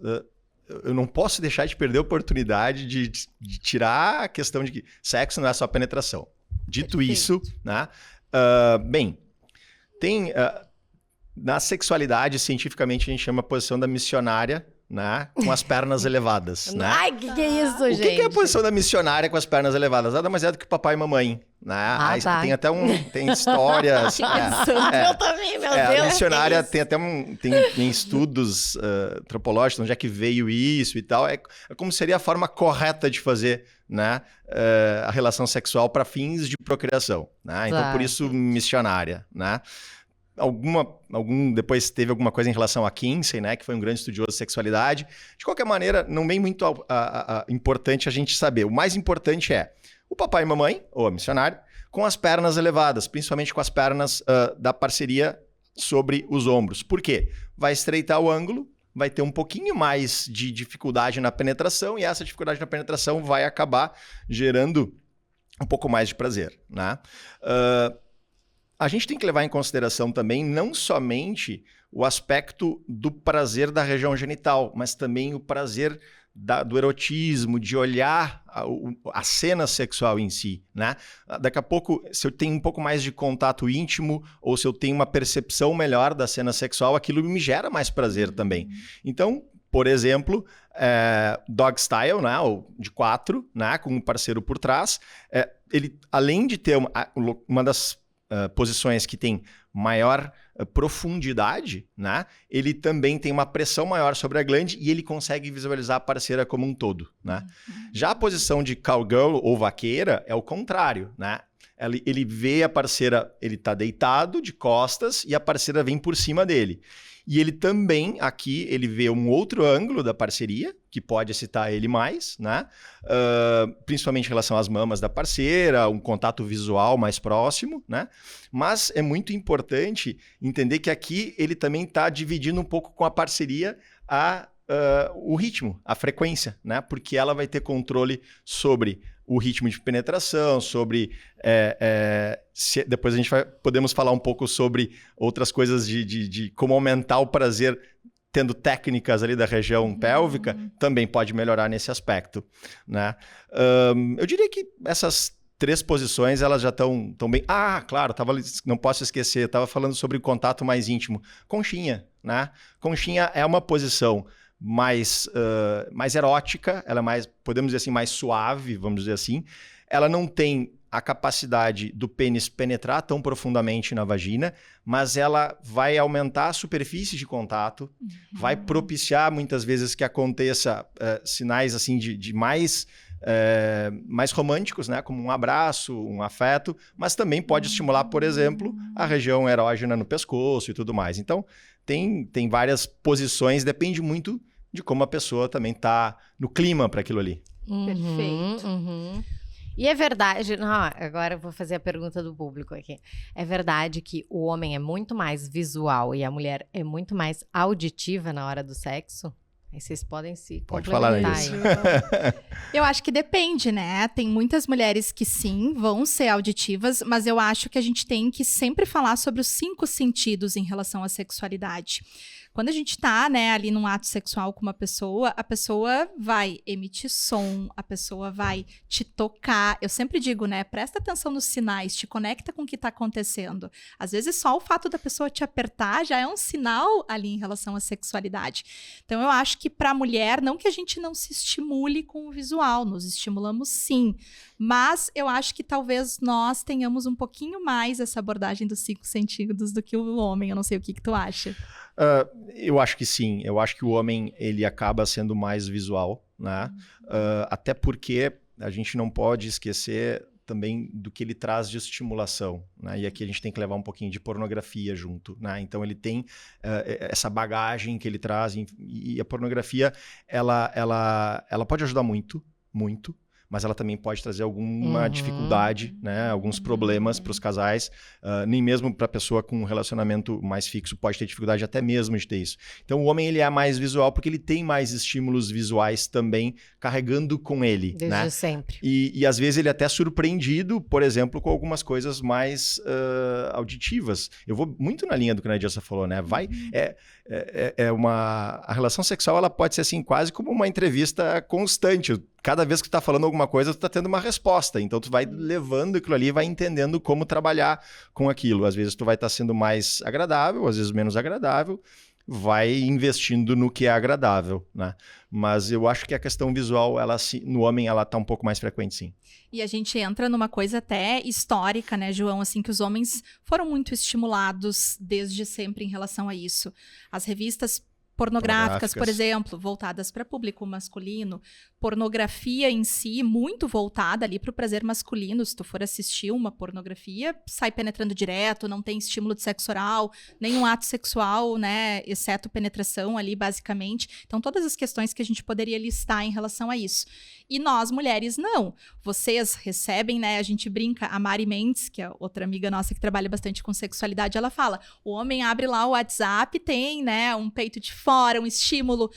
eu não posso deixar de perder a oportunidade de tirar a questão de que sexo não é só penetração. Dito Perfeito. isso, né? Bem, tem na sexualidade, cientificamente, a gente chama a posição da missionária, né, com as pernas elevadas. Né? Ai, que é isso, O gente? que é a posição da missionária com as pernas elevadas? Nada mais é do que papai e mamãe. Né? Aí tá. Tem até tem histórias. Eu também, meu Deus. A missionária tem até tem estudos antropológicos, onde é que veio isso e tal. É como seria a forma correta de fazer, né, a relação sexual para fins de procriação. Né? Então, Claro. por isso, missionária. Né? Depois teve alguma coisa em relação a Kinsey, né, que foi um grande estudioso de sexualidade. De qualquer maneira, não vem muito importante a gente saber. O mais importante é o papai e mamãe, ou a missionária, com as pernas elevadas, principalmente com as pernas da parceria sobre os ombros. Por quê? Vai estreitar o ângulo, vai ter um pouquinho mais de dificuldade na penetração, e essa dificuldade na penetração vai acabar gerando um pouco mais de prazer. Né? A gente tem que levar em consideração também não somente o aspecto do prazer da região genital, mas também o prazer do erotismo, de olhar a cena sexual em si. Né? Daqui a pouco, se eu tenho um pouco mais de contato íntimo ou se eu tenho uma percepção melhor da cena sexual, aquilo me gera mais prazer também. Então, Por exemplo, dog style, né, ou de 4, né, com um parceiro por trás. Ele, além de ter uma das posições que tem maior profundidade, né, ele também tem uma pressão maior sobre a glande e ele consegue visualizar a parceira como um todo. Né? Já a posição de cowgirl ou vaqueira é o contrário, né? Ele vê a parceira, ele está deitado de costas e a parceira vem por cima dele. E ele também, aqui, ele vê um outro ângulo da parceria, que pode excitar ele mais, né? Principalmente em relação às mamas da parceira, um contato visual mais próximo, né? Mas é muito importante entender que aqui ele também está dividindo um pouco com a parceria o ritmo, a frequência, né? Porque ela vai ter controle sobre o ritmo de penetração, sobre... depois a gente podemos falar um pouco sobre outras coisas de como aumentar o prazer tendo técnicas ali da região pélvica, também pode melhorar nesse aspecto, né? Eu diria que essas 3 posições, elas já estão bem... claro, não posso esquecer, estava falando sobre o contato mais íntimo. Conchinha, né? Conchinha é uma posição mais erótica, ela é mais, podemos dizer assim, mais suave, vamos dizer assim. Ela não tem a capacidade do pênis penetrar tão profundamente na vagina, mas ela vai aumentar a superfície de contato, vai propiciar muitas vezes que aconteça sinais assim de mais românticos, né? Como um abraço, um afeto, mas também pode estimular, por exemplo, a região erógena no pescoço e tudo mais. Então, tem várias posições, depende muito de como a pessoa também está no clima para aquilo ali. Perfeito. E é verdade, agora eu vou fazer a pergunta do público aqui. É verdade que o homem é muito mais visual e a mulher é muito mais auditiva na hora do sexo? Aí vocês podem se Pode falar complementar isso. Eu acho que depende, né? Tem muitas mulheres que sim, vão ser auditivas, mas eu acho que a gente tem que sempre falar sobre os 5 sentidos em relação à sexualidade. Quando a gente tá, né, ali num ato sexual com uma pessoa, a pessoa vai emitir som, a pessoa vai te tocar. Eu sempre digo, né, presta atenção nos sinais, te conecta com o que tá acontecendo. Às vezes só o fato da pessoa te apertar já é um sinal ali em relação à sexualidade. Então eu acho que pra mulher, não que a gente não se estimule com o visual, nos estimulamos sim, mas eu acho que talvez nós tenhamos um pouquinho mais essa abordagem dos 5 sentidos do que o homem. Eu não sei o que tu acha. Eu acho que sim. Eu acho que o homem ele acaba sendo mais visual, né? Até porque a gente não pode esquecer também do que ele traz de estimulação, né? E aqui a gente tem que levar um pouquinho de pornografia junto, né? Então ele tem essa bagagem que ele traz e a pornografia ela pode ajudar muito, muito. Mas ela também pode trazer alguma dificuldade, né? Alguns problemas para os casais. Nem mesmo para a pessoa com um relacionamento mais fixo pode ter dificuldade até mesmo de ter isso. Então o homem ele é mais visual porque ele tem mais estímulos visuais também carregando com ele. Desde sempre. E às vezes ele é até surpreendido, por exemplo, com algumas coisas mais auditivas. Eu vou muito na linha do que a Nadia falou, né? A relação sexual ela pode ser assim quase como uma entrevista constante. Cada vez que tu tá falando alguma coisa, tu tá tendo uma resposta. Então, tu vai levando aquilo ali e vai entendendo como trabalhar com aquilo. Às vezes, tu vai estar sendo mais agradável, às vezes menos agradável. Vai investindo no que é agradável, né? Mas eu acho que a questão visual, no homem, ela tá um pouco mais frequente, sim. E a gente entra numa coisa até histórica, né, João? Assim, que os homens foram muito estimulados desde sempre em relação a isso. As revistas pornográficas, por exemplo, voltadas para público masculino, pornografia em si, muito voltada ali para o prazer masculino. Se tu for assistir uma pornografia, sai penetrando direto, não tem estímulo de sexo oral, nenhum ato sexual, né, exceto penetração ali, basicamente. Então, todas as questões que a gente poderia listar em relação a isso. E nós, mulheres, não. Vocês recebem, né, a gente brinca, a Mari Mendes, que é outra amiga nossa que trabalha bastante com sexualidade, ela fala, o homem abre lá o WhatsApp, tem, né, um peito de fora, um estímulo.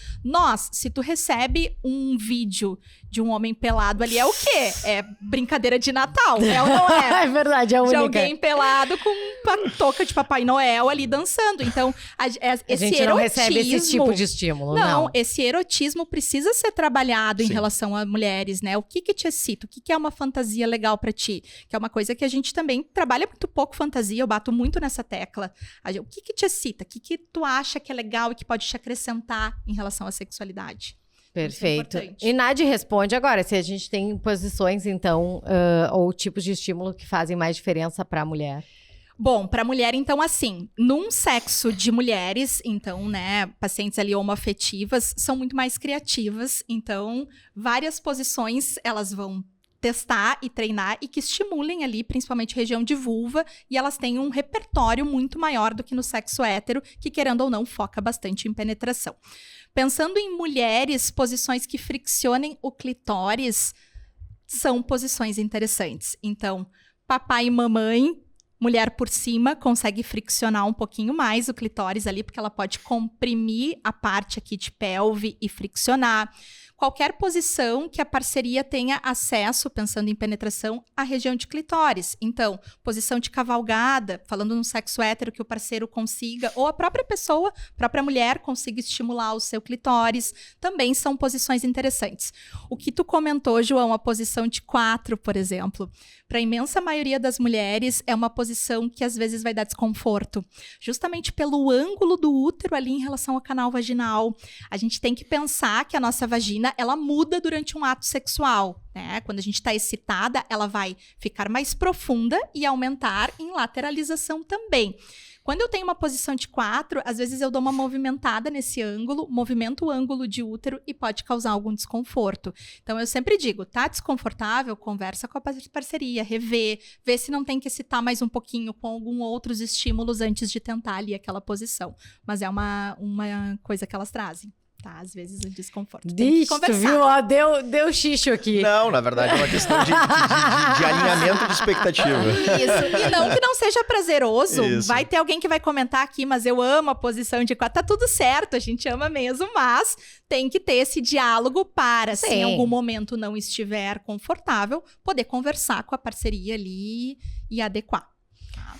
Se tu recebe um vídeo vídeo de um homem pelado ali é o quê? É brincadeira de Natal, é ou não é? É verdade, é a única. De alguém pelado com uma touca de Papai Noel ali dançando. Então, esse gente não recebe esse tipo de estímulo, não. Esse erotismo precisa ser trabalhado em Sim. relação a mulheres, né? O que te excita? O que é uma fantasia legal pra ti? Que é uma coisa que a gente também trabalha muito pouco fantasia, eu bato muito nessa tecla. O que te excita? O que tu acha que é legal e que pode te acrescentar em relação à sexualidade? Perfeito. Isso é importante. E Nádia responde agora, se a gente tem posições, então, ou tipos de estímulo que fazem mais diferença para a mulher. Bom, para mulher, então, assim, num sexo de mulheres, então, né, pacientes ali homoafetivas são muito mais criativas, então, várias posições elas vão testar e treinar e que estimulem ali, principalmente região de vulva, e elas têm um repertório muito maior do que no sexo hétero, que querendo ou não, foca bastante em penetração. Pensando em mulheres, posições que friccionem o clitóris são posições interessantes. Então, papai e mamãe, mulher por cima, consegue friccionar um pouquinho mais o clitóris ali, porque ela pode comprimir a parte aqui de pelve e friccionar. Qualquer posição que a parceria tenha acesso, pensando em penetração, à região de clitóris. Então, posição de cavalgada, falando num sexo hétero que o parceiro consiga, ou a própria pessoa, a própria mulher consiga estimular o seu clitóris, também são posições interessantes. O que tu comentou, João, a posição de 4, por exemplo, para a imensa maioria das mulheres é uma posição que às vezes vai dar desconforto, justamente pelo ângulo do útero ali em relação ao canal vaginal. A gente tem que pensar que a nossa vagina ela muda durante um ato sexual, né? Quando a gente está excitada, ela vai ficar mais profunda e aumentar em lateralização também. Quando eu tenho uma posição de 4, às vezes eu dou uma movimentada nesse ângulo, movimento o ângulo de útero e pode causar algum desconforto. Então, eu sempre digo, tá desconfortável? Conversa com a parceria, vê se não tem que excitar mais um pouquinho com alguns outros estímulos antes de tentar ali aquela posição. Mas é uma coisa que elas trazem. Tá, às vezes o desconforto. Tem que conversar. Viu? Ó, deu xixo aqui. Não, na verdade é uma questão de alinhamento de expectativa. Isso. E não que não seja prazeroso. Isso. Vai ter alguém que vai comentar aqui, mas eu amo a posição de 4. Tá tudo certo, a gente ama mesmo, mas tem que ter esse diálogo para, se em algum momento não estiver confortável, poder conversar com a parceria ali e adequar.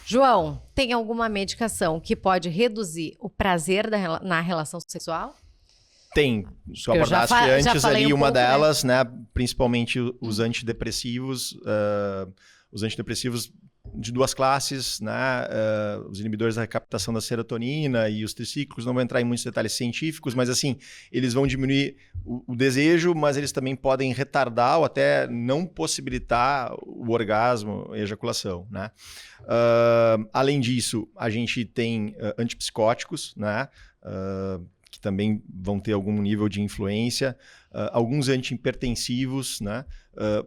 João, tem alguma medicação que pode reduzir o prazer na relação sexual? Tem, se eu Eu abordasse já antes falei ali um uma pouco, delas, né? Principalmente os antidepressivos, de duas classes, né? Os inibidores da recaptação da serotonina e os tricíclicos, não vou entrar em muitos detalhes científicos, mas assim, eles vão diminuir o desejo, mas eles também podem retardar ou até não possibilitar o orgasmo e a ejaculação, né? Além disso, a gente tem antipsicóticos, né? Que também vão ter algum nível de influência, alguns antihipertensivos, né?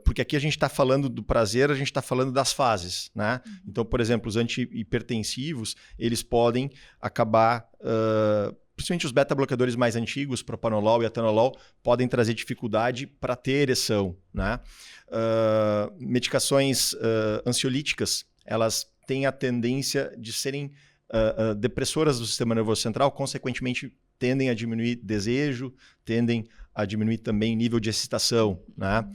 Porque aqui a gente está falando do prazer, a gente está falando das fases, né? Então, por exemplo, os antihipertensivos, eles podem acabar, principalmente os beta-bloqueadores mais antigos, propanolol e atenolol, podem trazer dificuldade para ter ereção, né? Medicações ansiolíticas, elas têm a tendência de serem depressoras do sistema nervoso central, consequentemente tendem a diminuir desejo, tendem a diminuir também nível de excitação, né?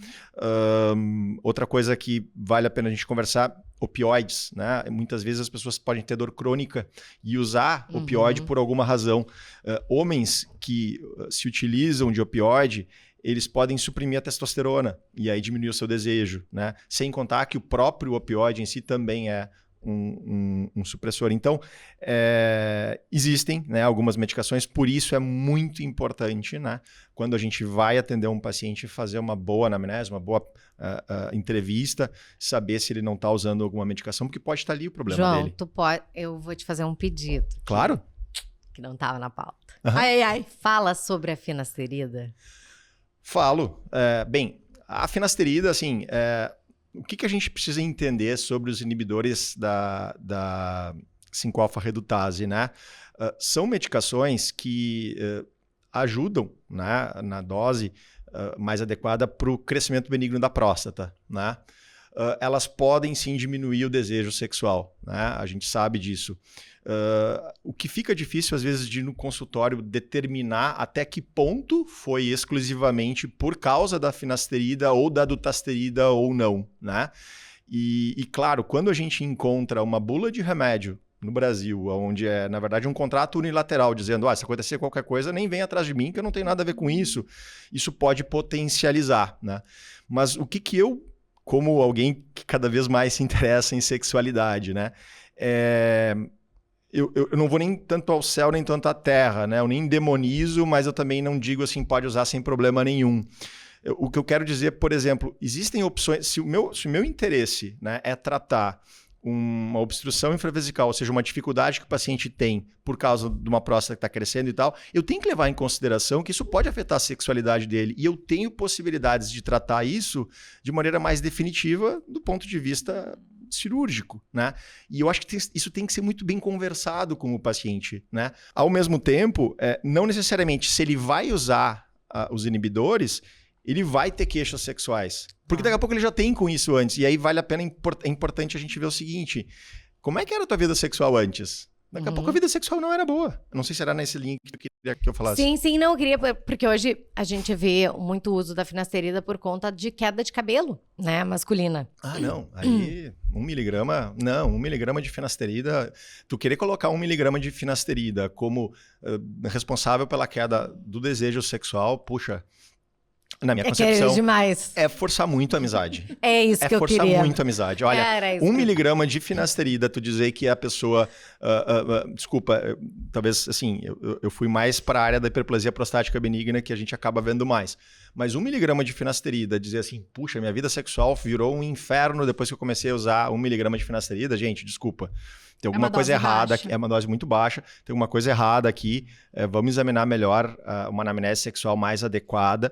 Outra coisa que vale a pena a gente conversar, opioides, né? Muitas vezes as pessoas podem ter dor crônica e usar opioide por alguma razão. Homens que se utilizam de opioide, eles podem suprimir a testosterona e aí diminuir o seu desejo, né? Sem contar que o próprio opioide em si também é um supressor. Então, existem, né, algumas medicações, por isso é muito importante, né, quando a gente vai atender um paciente, fazer uma boa anamnese, uma boa entrevista, saber se ele não está usando alguma medicação, porque pode estar ali o problema dele. João, eu vou te fazer um pedido. Claro. Que não estava na pauta. Ai. Fala sobre a finasterida. Falo. Bem, a finasterida, assim, o que a gente precisa entender sobre os inibidores da 5-alfa-redutase, né? São medicações que ajudam, né, na dose mais adequada para o crescimento benigno da próstata, né? elas podem sim diminuir o desejo sexual, né? A gente sabe disso. O que fica difícil, às vezes, de no consultório determinar até que ponto foi exclusivamente por causa da finasterida ou da dutasterida ou não, né? E claro, quando a gente encontra uma bula de remédio no Brasil, onde é, na verdade, um contrato unilateral, dizendo, se acontecer qualquer coisa, nem vem atrás de mim, que eu não tenho nada a ver com isso, isso pode potencializar, né? Mas o que eu, como alguém que cada vez mais se interessa em sexualidade, né? Eu não vou nem tanto ao céu, nem tanto à terra, né? Eu nem demonizo, mas eu também não digo assim, pode usar sem problema nenhum. O que eu quero dizer, por exemplo, existem opções... Se o meu interesse, né, é tratar uma obstrução infravesical, ou seja, uma dificuldade que o paciente tem por causa de uma próstata que está crescendo e tal, eu tenho que levar em consideração que isso pode afetar a sexualidade dele. E eu tenho possibilidades de tratar isso de maneira mais definitiva do ponto de vista cirúrgico, né? E eu acho que isso tem que ser muito bem conversado com o paciente, né? Ao mesmo tempo, não necessariamente se ele vai usar os inibidores, ele vai ter queixas sexuais. Porque daqui a pouco ele já tem com isso antes. E aí vale a pena, é importante a gente ver o seguinte, como é que era a tua vida sexual antes? Daqui a pouco a vida sexual não era boa. Eu não sei se era nesse link que tu queria que eu falasse. Sim, não, eu queria, porque hoje a gente vê muito uso da finasterida por conta de queda de cabelo, né, masculina. Não, aí 1 miligrama, não, 1 miligrama de finasterida, tu querer colocar 1 miligrama de finasterida como responsável pela queda do desejo sexual, puxa, na minha concepção, demais. É forçar muito a amizade. É isso que eu queria. É forçar muito a amizade. Olha, 1 miligrama de finasterida, tu dizer que a pessoa... desculpa, talvez, assim, eu fui mais para a área da hiperplasia prostática benigna, que a gente acaba vendo mais. Mas 1 miligrama de finasterida, dizer assim, puxa, minha vida sexual virou um inferno depois que eu comecei a usar 1 miligrama de finasterida, gente, desculpa. Tem alguma coisa errada aqui, é uma dose muito baixa, tem alguma coisa errada aqui, vamos examinar melhor uma anamnese sexual mais adequada.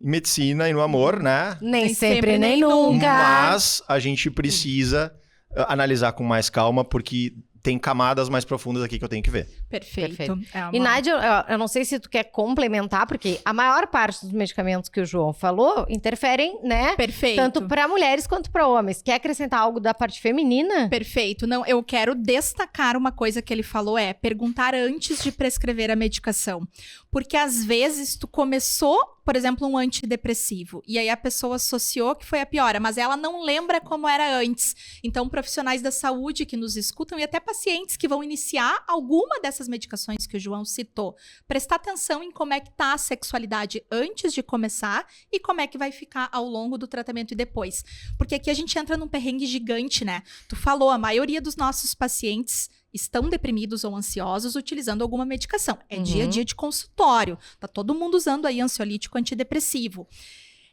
Em medicina e no amor, né? Nem sempre, nem nunca. Mas a gente precisa analisar com mais calma, porque tem camadas mais profundas aqui que eu tenho que ver. Perfeito. E Nádia, eu não sei se tu quer complementar, porque a maior parte dos medicamentos que o João falou interferem, né? Perfeito. Tanto para mulheres quanto para homens. Quer acrescentar algo da parte feminina? Perfeito. Não, eu quero destacar uma coisa que ele falou, perguntar antes de prescrever a medicação. Porque às vezes tu começou, por exemplo, um antidepressivo, e aí a pessoa associou que foi a piora, mas ela não lembra como era antes. Então, profissionais da saúde que nos escutam e até pacientes que vão iniciar alguma dessas medicações que o João citou, prestar atenção em como é que tá a sexualidade antes de começar e como é que vai ficar ao longo do tratamento e depois. Porque aqui a gente entra num perrengue gigante, né? Tu falou, a maioria dos nossos pacientes estão deprimidos ou ansiosos utilizando alguma medicação. É dia a dia de consultório. Tá todo mundo usando aí ansiolítico antidepressivo.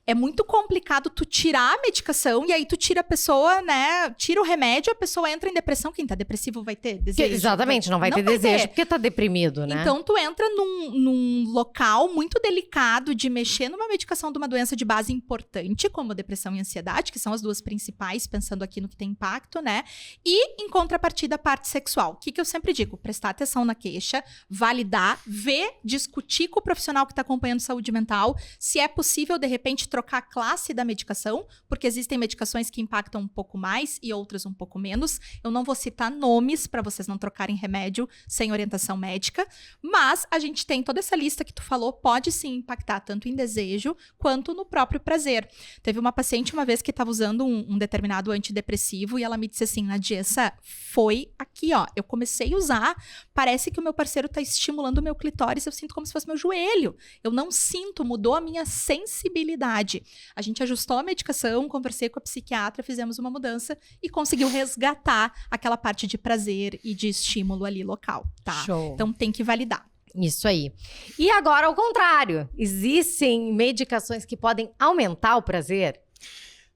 É muito complicado tu tirar a medicação e aí tu tira a pessoa, né? Tira o remédio, a pessoa entra em depressão. Quem tá depressivo vai ter desejo? Exatamente, não vai ter desejo porque tá deprimido, né? Então tu entra num local muito delicado de mexer numa medicação de uma doença de base importante, como depressão e ansiedade, que são as duas principais, pensando aqui no que tem impacto, né? E em contrapartida a parte sexual. O que eu sempre digo? Prestar atenção na queixa, validar, ver, discutir com o profissional que tá acompanhando saúde mental, se é possível, de repente, trocar a classe da medicação, porque existem medicações que impactam um pouco mais e outras um pouco menos. Eu não vou citar nomes para vocês não trocarem remédio sem orientação médica, mas a gente tem toda essa lista que tu falou, pode sim impactar tanto em desejo quanto no próprio prazer. Teve uma paciente uma vez que estava usando um determinado antidepressivo e ela me disse assim, Nadiessa, foi aqui, ó, eu comecei a usar, parece que o meu parceiro tá estimulando o meu clitóris, eu sinto como se fosse meu joelho. Eu não sinto, mudou a minha sensibilidade. A gente ajustou a medicação, conversei com a psiquiatra, fizemos uma mudança e conseguiu resgatar aquela parte de prazer e de estímulo ali local, tá? Show. Então tem que validar. Isso aí. E agora, ao contrário, existem medicações que podem aumentar o prazer?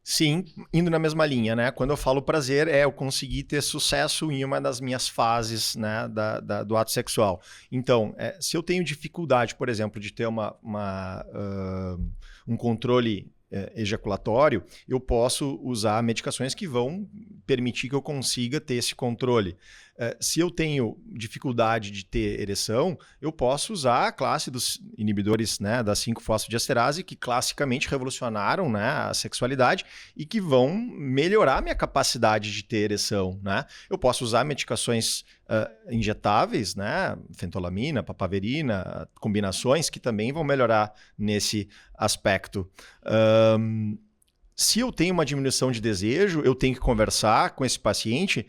Sim, indo na mesma linha, né? Quando eu falo prazer, eu conseguir ter sucesso em uma das minhas fases, né, do ato sexual. Então, se eu tenho dificuldade, por exemplo, de ter um controle ejaculatório, eu posso usar medicações que vão permitir que eu consiga ter esse controle. Se eu tenho dificuldade de ter ereção, eu posso usar a classe dos inibidores, né, das 5-fosfodiesterase, que classicamente revolucionaram, né, a sexualidade e que vão melhorar a minha capacidade de ter ereção, né? Eu posso usar medicações injetáveis, né, fentolamina, papaverina, combinações que também vão melhorar nesse aspecto. Se eu tenho uma diminuição de desejo, eu tenho que conversar com esse paciente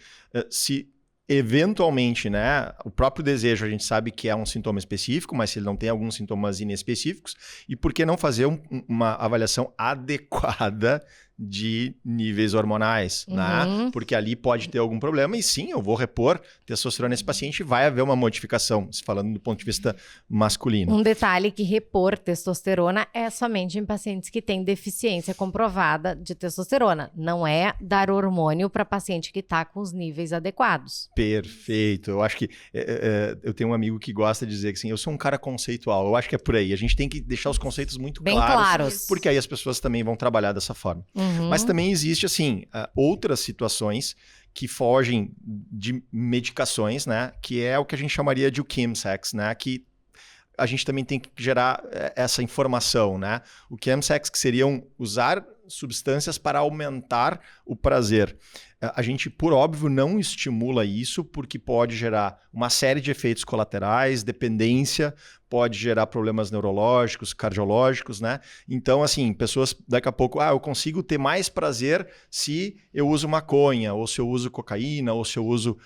se eventualmente, né, o próprio desejo a gente sabe que é um sintoma específico, mas se ele não tem alguns sintomas inespecíficos, e por que não fazer uma avaliação adequada de níveis hormonais, né? Porque ali pode ter algum problema e sim, eu vou repor testosterona nesse paciente e vai haver uma modificação, falando do ponto de vista masculino. Um detalhe que repor testosterona é somente em pacientes que têm deficiência comprovada de testosterona. Não é dar hormônio para paciente que está com os níveis adequados. Perfeito. Eu acho que eu tenho um amigo que gosta de dizer que assim, eu sou um cara conceitual. Eu acho que é por aí. A gente tem que deixar os conceitos muito bem claros. Porque aí as pessoas também vão trabalhar dessa forma. Mas também existe, assim, outras situações que fogem de medicações, né? Que é o que a gente chamaria de chemsex, né? Que a gente também tem que gerar essa informação, né? O chemsex, que seriam usar substâncias para aumentar o prazer. A gente, por óbvio, não estimula isso porque pode gerar uma série de efeitos colaterais, dependência, pode gerar problemas neurológicos, cardiológicos, né? Então, assim, pessoas daqui a pouco, eu consigo ter mais prazer se eu uso maconha, ou se eu uso cocaína, ou se eu uso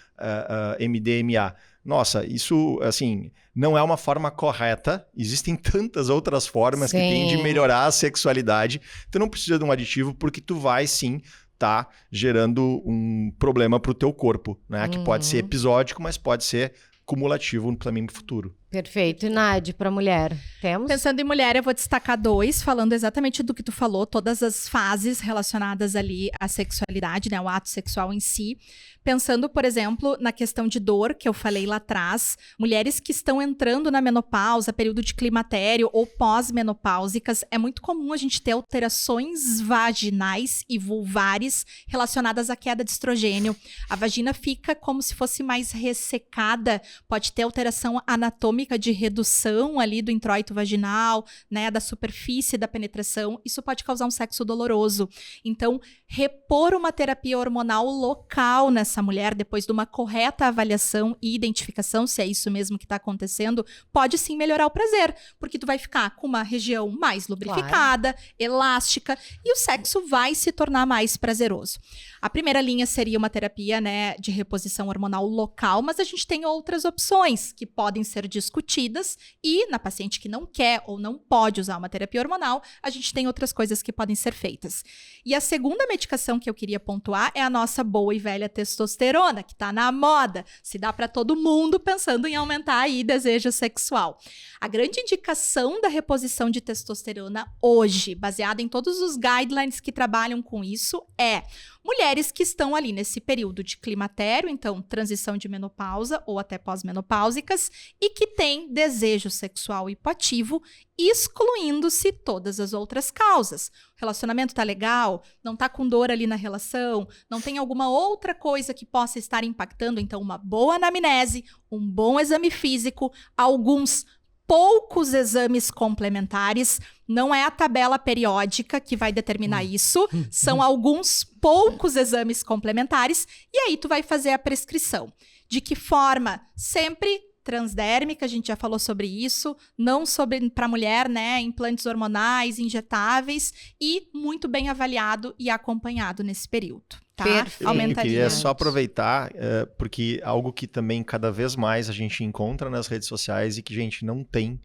MDMA. Nossa, isso, assim, não é uma forma correta. Existem tantas outras formas que tem de melhorar a sexualidade. Tu não precisa de um aditivo porque tu vai, sim, tá gerando um problema para o teu corpo, né? Que pode ser episódico, mas pode ser cumulativo também no futuro. Perfeito. E Nádia, para mulher, temos? Pensando em mulher, eu vou destacar 2, falando exatamente do que tu falou, todas as fases relacionadas ali à sexualidade, né, o ato sexual em si. Pensando, por exemplo, na questão de dor, que eu falei lá atrás, mulheres que estão entrando na menopausa, período de climatério ou pós-menopáusicas, é muito comum a gente ter alterações vaginais e vulvares relacionadas à queda de estrogênio. A vagina fica como se fosse mais ressecada, pode ter alteração anatômica de redução ali do introito vaginal, né, da superfície da penetração. Isso pode causar um sexo doloroso. Então, repor uma terapia hormonal local nessa mulher, depois de uma correta avaliação e identificação, se é isso mesmo que está acontecendo, pode sim melhorar o prazer, porque tu vai ficar com uma região mais lubrificada, elástica, e o sexo vai se tornar mais prazeroso. A primeira linha seria uma terapia, né, de reposição hormonal local, mas a gente tem outras opções que podem ser discutidas e na paciente que não quer ou não pode usar uma terapia hormonal, a gente tem outras coisas que podem ser feitas. E a segunda medicação que eu queria pontuar é a nossa boa e velha testosterona, que está na moda, se dá para todo mundo pensando em aumentar aí desejo sexual. A grande indicação da reposição de testosterona hoje, baseada em todos os guidelines que trabalham com isso, é mulheres que estão ali nesse período de climatério, então transição de menopausa ou até pós-menopáusicas, e que têm desejo sexual hipoativo, excluindo-se todas as outras causas. O relacionamento tá legal, não tá com dor ali na relação, não tem alguma outra coisa que possa estar impactando, então uma boa anamnese, um bom exame físico, alguns poucos exames complementares, não é a tabela periódica que vai determinar isso, são alguns poucos exames complementares, e aí tu vai fazer a prescrição. De que forma? Sempre transdérmica, a gente já falou sobre isso, não sobre para mulher, né, implantes hormonais, injetáveis, e muito bem avaliado e acompanhado nesse período. Tá? Eu queria só aproveitar, porque algo que também cada vez mais a gente encontra nas redes sociais e que a gente não tem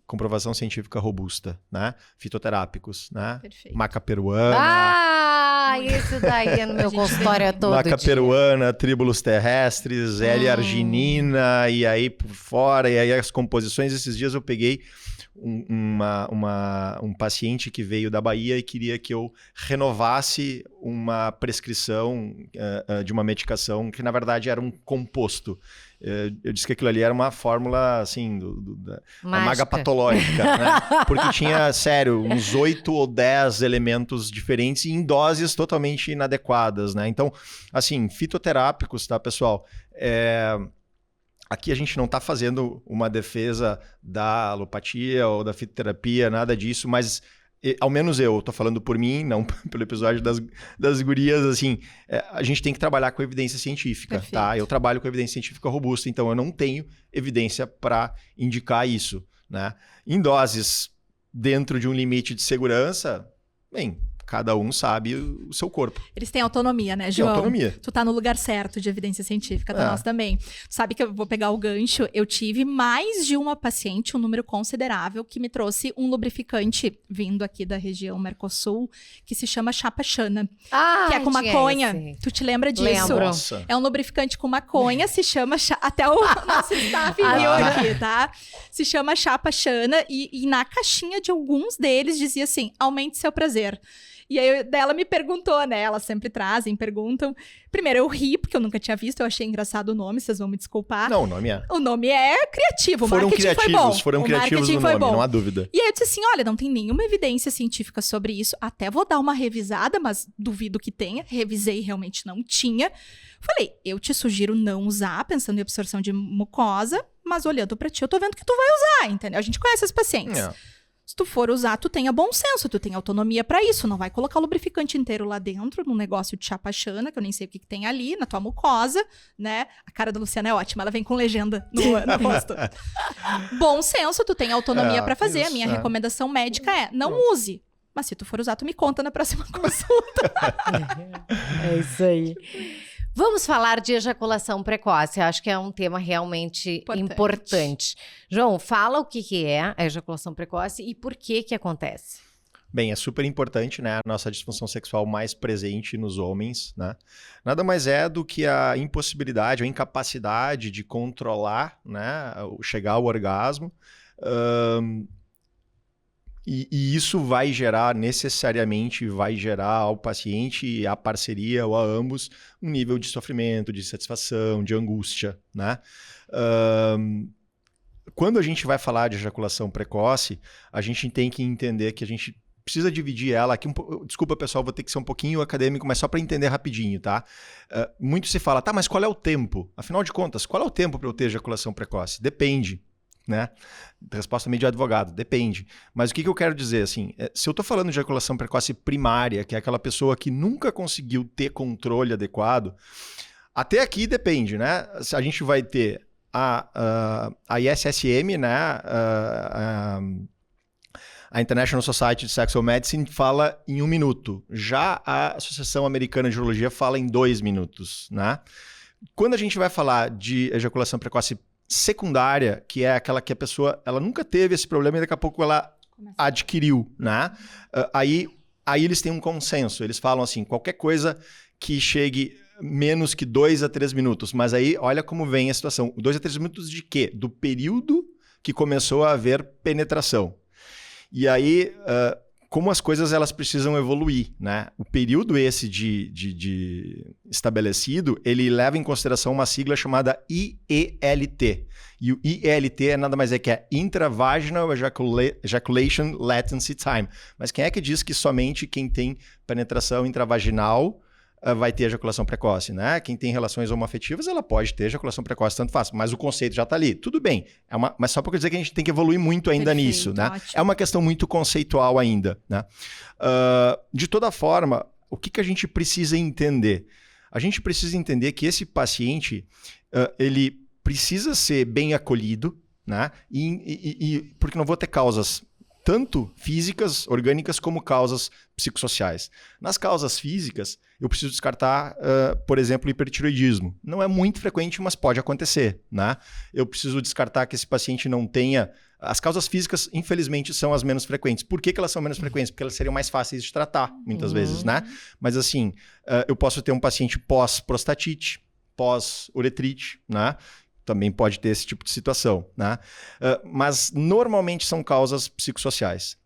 comprovação científica robusta, né? Fitoterápicos, né? Perfeito. Maca peruana. Isso daí é no meu consultório todo Maca dia. peruana, tríbulos terrestres, L-arginina, e aí por fora, e aí as composições. Esses dias eu peguei um paciente que veio da Bahia e queria que eu renovasse uma prescrição de uma medicação que, na verdade, era um composto. Eu disse que aquilo ali era uma fórmula, assim, da maga patológica, né? Porque tinha, sério, uns 8 ou 10 elementos diferentes e em doses totalmente inadequadas, né? Então, assim, fitoterápicos, tá, pessoal? Aqui a gente não está fazendo uma defesa da alopatia ou da fitoterapia, nada disso, mas ao menos eu estou falando por mim, não pelo episódio das gurias, assim, a gente tem que trabalhar com evidência científica, Perfeito. tá? Eu trabalho com evidência científica robusta, então eu não tenho evidência para indicar isso, né? Em doses dentro de um limite de segurança, bem, cada um sabe o seu corpo. Eles têm autonomia, né, Tem João? autonomia. Tu tá no lugar certo de evidência científica, tá? Nós também. Tu sabe que eu vou pegar o gancho. Eu tive mais de uma paciente, um número considerável, que me trouxe um lubrificante vindo aqui da região Mercosul, que se chama Chapa Chana, que é com maconha. Tu te lembra disso? Lembro. Nossa. É um lubrificante com maconha, se chama... Até o nosso staff viu aqui, tá? Se chama Chapa Chana e na caixinha de alguns deles dizia assim, aumente seu prazer. E aí ela me perguntou, né? Elas sempre trazem, perguntam. Primeiro eu ri, porque eu nunca tinha visto, eu achei engraçado o nome, vocês vão me desculpar. Não, o nome é. O nome é criativo, o Foram marketing foi bom. Foram O criativos marketing no foi nome, bom. não há dúvida. E aí eu disse assim, olha, não tem nenhuma evidência científica sobre isso, até vou dar uma revisada, mas duvido que tenha. Revisei, realmente não tinha. Falei, eu te sugiro não usar, pensando em absorção de mucosa, mas olhando pra ti, eu tô vendo que tu vai usar, entendeu? A gente conhece as pacientes. Se tu for usar, tu tenha bom senso, tu tenha autonomia pra isso. Não vai colocar o lubrificante inteiro lá dentro, num negócio de chapachana, que eu nem sei o que tem ali, na tua mucosa, né? A cara da Luciana é ótima, ela vem com legenda no rosto. Bom senso, tu tem autonomia pra fazer. A minha recomendação médica é, não use. Mas se tu for usar, tu me conta na próxima consulta. É isso aí. Vamos falar de ejaculação precoce. Acho que é um tema realmente importante. João, fala o que é a ejaculação precoce e por que acontece. Bem, é super importante, né? A nossa disfunção sexual mais presente nos homens, né? Nada mais é do que a impossibilidade, a incapacidade de controlar, né? Chegar ao orgasmo. E isso vai gerar, necessariamente, vai gerar ao paciente, à parceria ou a ambos, um nível de sofrimento, de satisfação, de angústia, né? Quando a gente vai falar de ejaculação precoce, a gente tem que entender que a gente precisa dividir ela aqui. Desculpa, pessoal, vou ter que ser um pouquinho acadêmico, mas só para entender rapidinho, tá? Muito se fala, tá, mas qual é o tempo? Afinal de contas, qual é o tempo para eu ter ejaculação precoce? Depende. Né? Resposta meio de advogado, depende. Mas o que eu quero dizer, assim, se eu estou falando de ejaculação precoce primária, que é aquela pessoa que nunca conseguiu ter controle adequado, até aqui depende, né? A gente vai ter a ISSM, né? A International Society of Sexual Medicine fala em 1 minuto. Já a Associação Americana de Urologia fala em 2 minutos, né? Quando a gente vai falar de ejaculação precoce secundária, que é aquela que a pessoa ela nunca teve esse problema e daqui a pouco ela adquiriu, né? Aí eles têm um consenso, eles falam assim, qualquer coisa que chegue menos que 2 a 3 minutos, mas aí olha como vem a situação, 2 a 3 minutos de quê? Do período que começou a haver penetração. E aí, como as coisas elas precisam evoluir, né? O período esse de estabelecido, ele leva em consideração uma sigla chamada IELT. E o IELT é nada mais que é Intravaginal Ejaculation Latency Time. Mas quem é que diz que somente quem tem penetração intravaginal vai ter ejaculação precoce, né? Quem tem relações homoafetivas, ela pode ter ejaculação precoce, tanto faz. Mas o conceito já está ali. Tudo bem. Mas só para dizer que a gente tem que evoluir muito ainda nisso, né? Ótimo. É uma questão muito conceitual ainda, né? De toda forma, o que a gente precisa entender? A gente precisa entender que esse paciente, ele precisa ser bem acolhido, né? Porque não vou ter causas tanto físicas, orgânicas, como causas psicossociais. Nas causas físicas, eu preciso descartar, por exemplo, o hipertiroidismo. Não é muito frequente, mas pode acontecer, né? Eu preciso descartar que esse paciente não tenha... As causas físicas, infelizmente, são as menos frequentes. Por que elas são menos frequentes? Porque elas seriam mais fáceis de tratar, muitas vezes, né? Mas assim, eu posso ter um paciente pós-prostatite, pós-uretrite, né? também pode ter esse tipo de situação, né? Mas normalmente são causas psicossociais.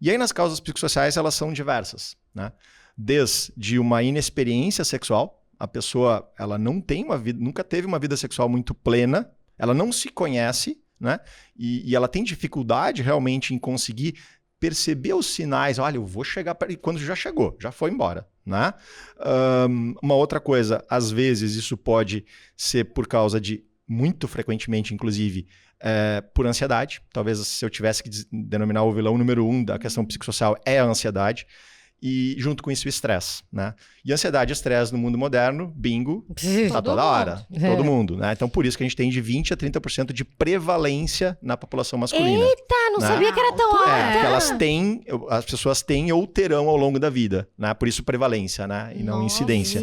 E aí nas causas psicossociais elas são diversas, né? Desde uma inexperiência sexual, a pessoa ela não tem uma vida, nunca teve uma vida sexual muito plena, ela não se conhece, né? E ela tem dificuldade realmente em conseguir perceber os sinais. Olha, eu vou chegar quando já chegou, já foi embora, né? Uma outra coisa, às vezes isso pode ser por causa de, muito frequentemente, inclusive, por ansiedade. Talvez se eu tivesse que denominar o vilão número 1 da questão psicossocial é a ansiedade. E junto com isso o estresse, né? E ansiedade e estresse no mundo moderno, bingo, tá toda hora. Todo mundo, né? Então por isso que a gente tem de 20% a 30% de prevalência na população masculina. Eita, não né? sabia que era tão alta. Porque elas têm, as pessoas têm ou terão ao longo da vida, né? Por isso prevalência, né? E não incidência.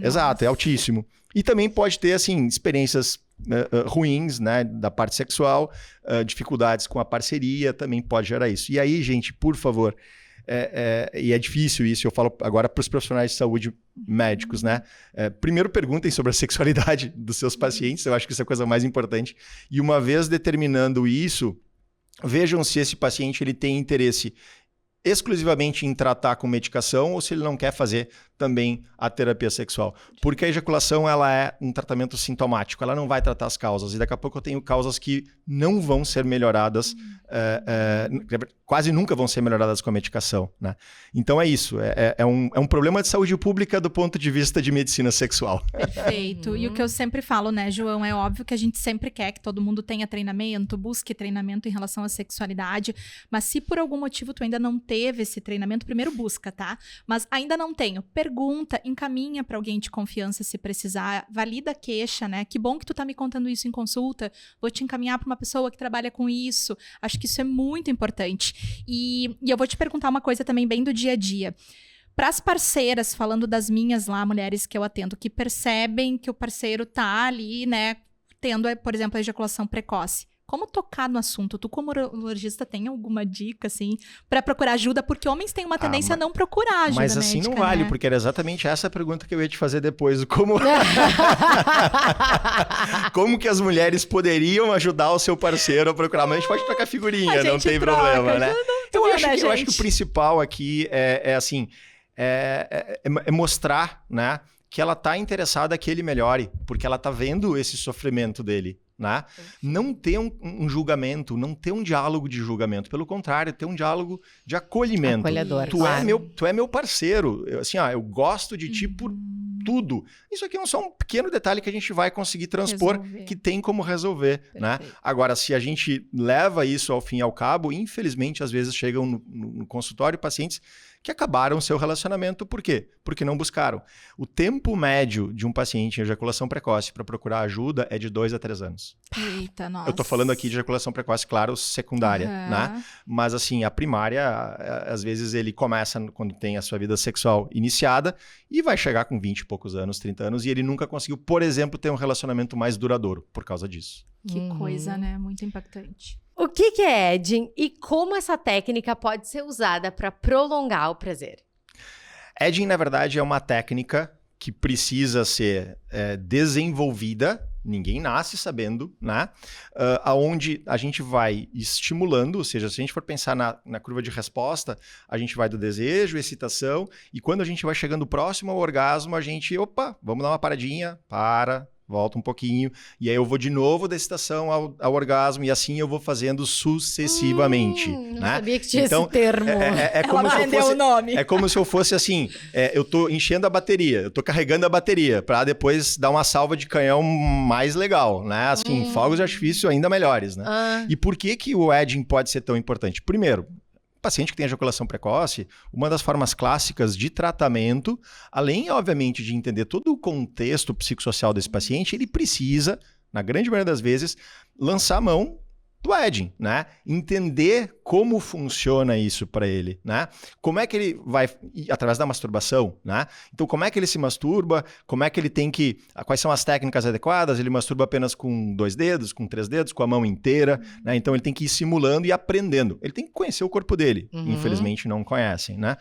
Exato, é altíssimo. E também pode ter, assim, experiências ruins, né? Da parte sexual, dificuldades com a parceria, também pode gerar isso. E aí, gente, por favor... e é difícil isso, eu falo agora para os profissionais de saúde médicos, né? Primeiro perguntem sobre a sexualidade dos seus pacientes, eu acho que isso é a coisa mais importante. E uma vez determinando isso, vejam se esse paciente ele tem interesse exclusivamente em tratar com medicação ou se ele não quer fazer também a terapia sexual. Porque a ejaculação ela é um tratamento sintomático, ela não vai tratar as causas. E daqui a pouco eu tenho causas que não vão ser melhoradas, quase nunca vão ser melhoradas com a medicação, né? Então é isso, é um problema de saúde pública do ponto de vista de medicina sexual. Perfeito. E o que eu sempre falo, né, João, é óbvio que a gente sempre quer que todo mundo tenha treinamento, busque treinamento em relação à sexualidade, mas se por algum motivo tu ainda não teve esse treinamento, primeiro busca, tá? Mas ainda não tenho, pergunta, encaminha para alguém de confiança se precisar, valida a queixa, né? Que bom que tu tá me contando isso em consulta, vou te encaminhar para uma pessoa que trabalha com isso. Acho que isso é muito importante. E eu vou te perguntar uma coisa também bem do dia a dia. Para as parceiras, falando das minhas lá, mulheres que eu atendo, que percebem que o parceiro tá ali, né, tendo, por exemplo, a ejaculação precoce. Como tocar no assunto? Tu, como urologista, tem alguma dica, assim, para procurar ajuda? Porque homens têm uma tendência a não procurar ajuda médica, assim não vale, né? Porque era exatamente essa pergunta que eu ia te fazer depois. Como que as mulheres poderiam ajudar o seu parceiro a procurar? Mas a gente pode trocar figurinha, não tem problema, né? Eu acho que o principal aqui é mostrar, né, que ela tá interessada que ele melhore, porque ela tá vendo esse sofrimento dele. Né? Não ter um julgamento, não ter um diálogo de julgamento. Pelo contrário, ter um diálogo de acolhimento. Acolhedor, tu é meu parceiro. Eu gosto de ti por tudo. Isso aqui é só um pequeno detalhe que a gente vai conseguir transpor, que tem como resolver. Né? Agora, se a gente leva isso ao fim e ao cabo, infelizmente, às vezes chegam no consultório pacientes que acabaram o seu relacionamento. Por quê? Porque não buscaram. O tempo médio de um paciente em ejaculação precoce para procurar ajuda é de 2 a 3 anos. Eita, nossa. Eu tô falando aqui de ejaculação precoce, claro, secundária, né? Mas assim, a primária, às vezes ele começa quando tem a sua vida sexual iniciada e vai chegar com 20 e poucos anos, 30 anos, e ele nunca conseguiu, por exemplo, ter um relacionamento mais duradouro por causa disso. Que coisa, né? Muito impactante. O que é edging e como essa técnica pode ser usada para prolongar o prazer? Edging, na verdade, é uma técnica que precisa ser desenvolvida, ninguém nasce sabendo, né? Aonde a gente vai estimulando, ou seja, se a gente for pensar na curva de resposta, a gente vai do desejo, excitação, e quando a gente vai chegando próximo ao orgasmo, a gente, vamos dar uma paradinha, volta um pouquinho, e aí eu vou de novo da excitação ao orgasmo, e assim eu vou fazendo sucessivamente. Não né? sabia que tinha então, esse termo. É como se eu fosse assim, eu tô enchendo a bateria, eu tô carregando a bateria, para depois dar uma salva de canhão mais legal, né? Assim, fogos de artifício ainda melhores, né? E por que o edging pode ser tão importante? Primeiro, paciente que tem ejaculação precoce, uma das formas clássicas de tratamento, além, obviamente, de entender todo o contexto psicossocial desse paciente, ele precisa, na grande maioria das vezes, lançar a mão do edging, né? Entender como funciona isso para ele, né? Como é que ele vai, através da masturbação, né? Então, como é que ele se masturba? Como é que ele tem que, quais são as técnicas adequadas? Ele masturba apenas com 2 dedos, com 3 dedos, com a mão inteira, né? Então, ele tem que ir simulando e aprendendo. Ele tem que conhecer o corpo dele. Infelizmente, não conhecem, né?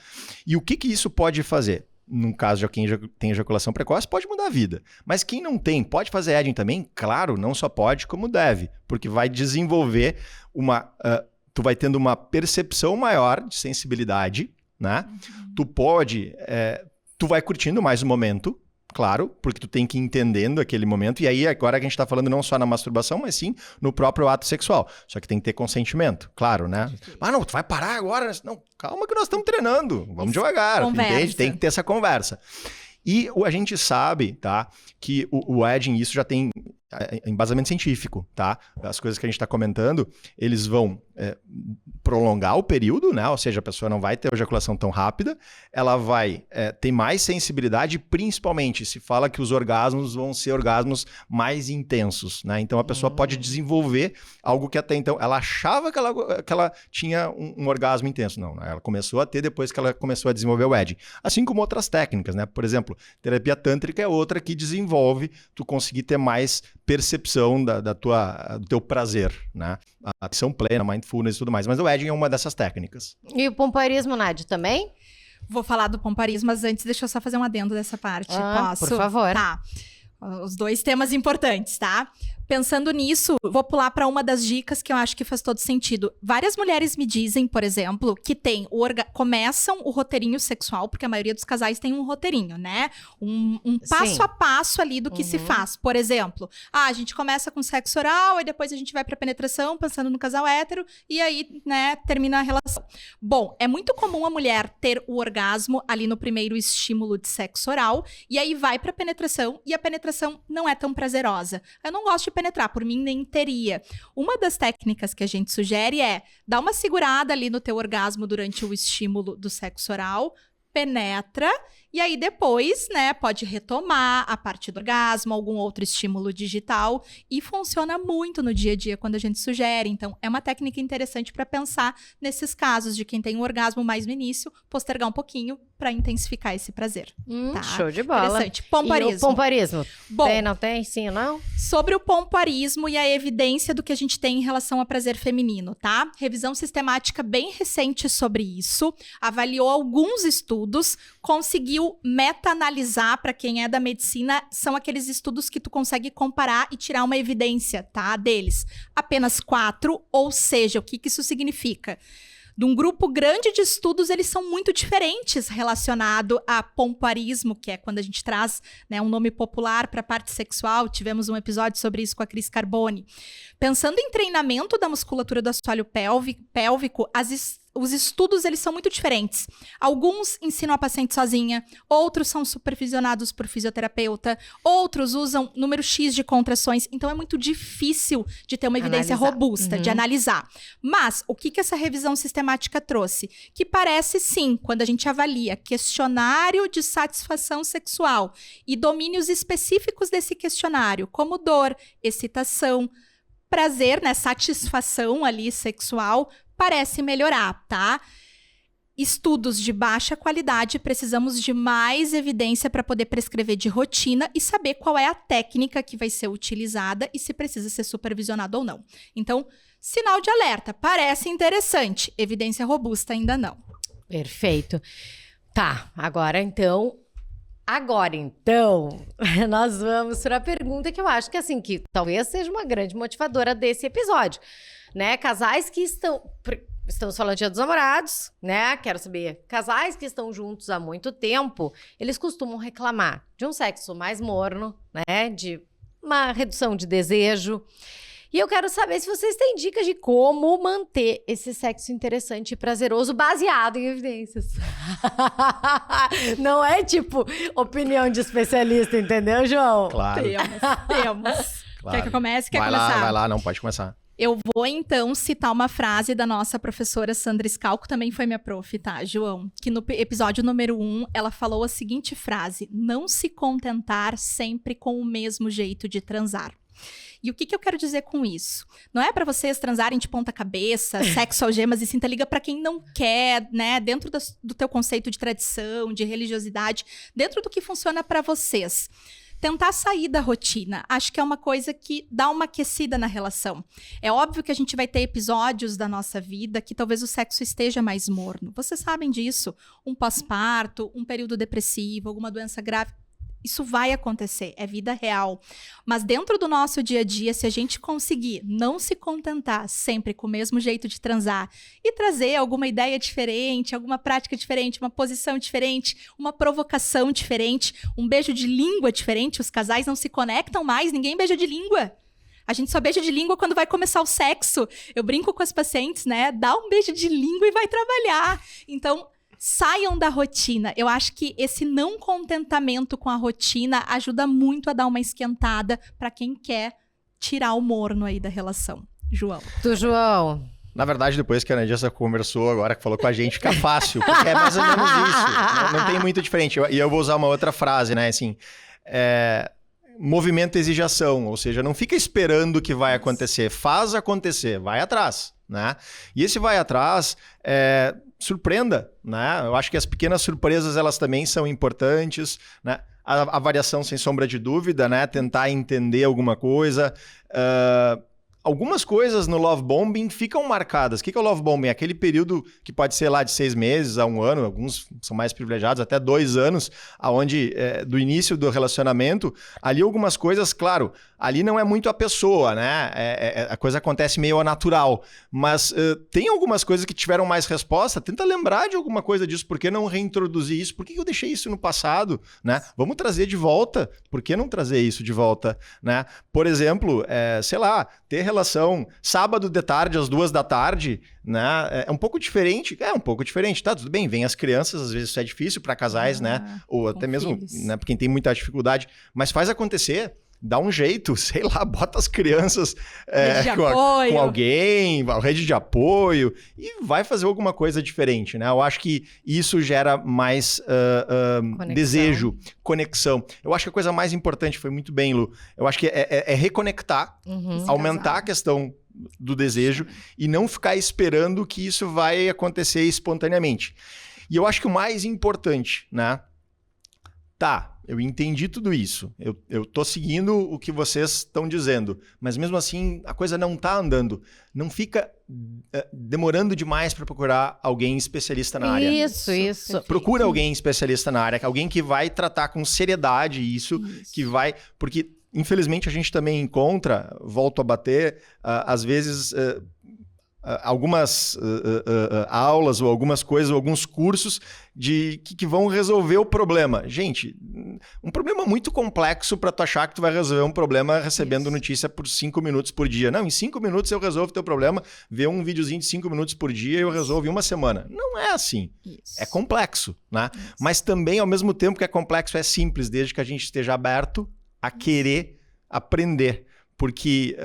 E o que isso pode fazer? num caso de quem tem ejaculação precoce, pode mudar a vida. Mas quem não tem, pode fazer edging também? Claro, não só pode, como deve. Porque vai desenvolver tu vai tendo uma percepção maior de sensibilidade, né? Tu vai curtindo mais o momento, claro, porque tu tem que ir entendendo aquele momento. E aí, agora que a gente tá falando não só na masturbação, mas sim no próprio ato sexual. Só que tem que ter consentimento, claro, né? Ah, não, tu vai parar agora? Não, calma que nós estamos treinando. Vamos devagar, entende? Tem que ter essa conversa. E a gente sabe, tá, que o edging, isso já tem embasamento científico, tá? As coisas que a gente está comentando, eles vão prolongar o período, né? Ou seja, a pessoa não vai ter ejaculação tão rápida, ela vai ter mais sensibilidade, principalmente se fala que os orgasmos vão ser orgasmos mais intensos, né? Então a pessoa pode desenvolver algo que até então ela achava que ela tinha um orgasmo intenso. Não, ela começou a ter depois que ela começou a desenvolver o edging. Assim como outras técnicas, né? Por exemplo, terapia tântrica é outra que desenvolve tu conseguir ter mais percepção do teu prazer, né? A atenção plena, mindfulness e tudo mais. Mas o edging é uma dessas técnicas. E o pompoarismo, Nádia, também? Vou falar do pompoarismo, mas antes deixa eu só fazer um adendo dessa parte. Posso? Por favor. Tá. Os dois temas importantes, tá? Pensando nisso, vou pular para uma das dicas que eu acho que faz todo sentido. Várias mulheres me dizem, por exemplo, que começam o roteirinho sexual, porque a maioria dos casais tem um roteirinho, né? Um passo a passo ali do que se faz. Por exemplo, a gente começa com sexo oral, e depois a gente vai pra penetração, pensando no casal hétero, e aí, né, termina a relação. Bom, é muito comum a mulher ter o orgasmo ali no primeiro estímulo de sexo oral, e aí vai pra penetração, e a penetração não é tão prazerosa. Eu não gosto de penetrar, por mim nem teria. Uma das técnicas que a gente sugere é dar uma segurada ali no teu orgasmo durante o estímulo do sexo oral, penetra, e aí depois, né, pode retomar a parte do orgasmo, algum outro estímulo digital, e funciona muito no dia a dia quando a gente sugere. Então, é uma técnica interessante para pensar nesses casos de quem tem um orgasmo mais no início, postergar um pouquinho para intensificar esse prazer. Tá? Show de bola. Interessante. Pompoarismo. E o pompoarismo? Bom, tem, não tem? Sim ou não? sobre o pompoarismo e a evidência do que a gente tem em relação ao prazer feminino, tá? Revisão sistemática bem recente sobre isso, avaliou alguns estudos, conseguiu meta-analisar, para quem é da medicina, são aqueles estudos que tu consegue comparar e tirar uma evidência, tá? Deles. Apenas 4, ou seja, o que isso significa? De um grupo grande de estudos, eles são muito diferentes relacionado a pompoarismo, que é quando a gente traz, né, um nome popular para a parte sexual. Tivemos um episódio sobre isso com a Cris Carboni. Pensando em treinamento da musculatura do assoalho pélvico, os estudos, eles são muito diferentes. Alguns ensinam a paciente sozinha, outros são supervisionados por fisioterapeuta, outros usam número X de contrações. Então, é muito difícil de ter uma evidência robusta, de analisar. Mas, o que essa revisão sistemática trouxe? Que parece, sim, quando a gente avalia questionário de satisfação sexual e domínios específicos desse questionário, como dor, excitação, prazer, né, satisfação ali sexual, parece melhorar, tá? Estudos de baixa qualidade, precisamos de mais evidência para poder prescrever de rotina e saber qual é a técnica que vai ser utilizada e se precisa ser supervisionado ou não. Então, sinal de alerta, parece interessante, evidência robusta ainda não. Perfeito. Tá, agora então, nós vamos para a pergunta que eu acho que, assim, que talvez seja uma grande motivadora desse episódio, né? Casais que estamos falando de Dia dos Namorados, né? Quero saber, casais que estão juntos há muito tempo, eles costumam reclamar de um sexo mais morno, né? De uma redução de desejo. E eu quero saber se vocês têm dicas de como manter esse sexo interessante e prazeroso baseado em evidências. Não é tipo opinião de especialista, entendeu, João? Claro. Temos. Claro. Quer que eu comece? Quer Vai começar? Vai lá, não, pode começar. Eu vou, então, citar uma frase da nossa professora Sandra Scalco, também foi minha prof, tá, João? Que no episódio número 1, ela falou a seguinte frase: não se contentar sempre com o mesmo jeito de transar. E o que eu quero dizer com isso? Não é para vocês transarem de ponta cabeça, sexo, algemas e cinta liga para quem não quer, né? Dentro do teu conceito de tradição, de religiosidade, dentro do que funciona para vocês. tentar sair da rotina. Acho que é uma coisa que dá uma aquecida na relação. É óbvio que a gente vai ter episódios da nossa vida que talvez o sexo esteja mais morno. Vocês sabem disso. Um pós-parto, um período depressivo, alguma doença grave. Isso vai acontecer, é vida real. Mas dentro do nosso dia a dia, se a gente conseguir não se contentar sempre com o mesmo jeito de transar e trazer alguma ideia diferente, alguma prática diferente, uma posição diferente, uma provocação diferente, um beijo de língua diferente, os casais não se conectam mais, ninguém beija de língua. A gente só beija de língua quando vai começar o sexo. Eu brinco com as pacientes, né? Dá um beijo de língua e vai trabalhar. Então, saiam da rotina. Eu acho que esse não contentamento com a rotina ajuda muito a dar uma esquentada para quem quer tirar o morno aí da relação. João. João. Na verdade, depois que a Nandissa conversou agora, que falou com a gente, fica fácil, porque é mais ou menos isso. Não tem muito diferente. E eu vou usar uma outra frase, né? Assim, movimento exige ação, ou seja, não fica esperando o que vai acontecer. Faz acontecer, vai atrás, né? E esse vai atrás surpreenda, né? Eu acho que as pequenas surpresas, elas também são importantes, né? A variação, sem sombra de dúvida, né? Tentar entender alguma coisa. Algumas coisas no love bombing ficam marcadas. O que é o love bombing? É aquele período que pode ser lá de 6 meses a 1 ano, alguns são mais privilegiados, até 2 anos, onde do início do relacionamento, ali algumas coisas, claro, ali não é muito a pessoa, né? A coisa acontece meio natural, mas tem algumas coisas que tiveram mais resposta, tenta lembrar de alguma coisa disso, por que não reintroduzir isso? Por que eu deixei isso no passado, né? Vamos trazer de volta, por que não trazer isso de volta, né? Por exemplo, sei lá, ter relação sábado de tarde às 2 da tarde, né? É um pouco diferente. Tá, tudo bem, vem as crianças, às vezes isso é difícil para casais, né? Ou até mesmo, né, para quem tem muita dificuldade, mas faz acontecer. Dá um jeito, sei lá, bota as crianças com alguém, rede de apoio, e vai fazer alguma coisa diferente, né? Eu acho que isso gera mais desejo, conexão. Eu acho que a coisa mais importante, foi muito bem, Lu, eu acho que é reconectar, aumentar a questão do desejo e não ficar esperando que isso vai acontecer espontaneamente. E eu acho que o mais importante, né? Tá, eu entendi tudo isso, eu tô seguindo o que vocês estão dizendo, mas mesmo assim a coisa não tá andando. Não fica demorando demais para procurar alguém especialista na área. Isso. Procura alguém especialista na área, alguém que vai tratar com seriedade isso. Que vai... Porque, infelizmente, a gente também encontra, volto a bater, às vezes... algumas aulas ou algumas coisas, ou alguns cursos que vão resolver o problema. Gente, um problema muito complexo para tu achar que tu vai resolver um problema recebendo notícia por 5 minutos por dia. Não, em 5 minutos eu resolvo o teu problema, vê um videozinho de 5 minutos por dia e eu resolvo em 1 semana. Não é assim. É complexo, né? Mas também, ao mesmo tempo que é complexo, é simples, desde que a gente esteja aberto a querer aprender. Porque...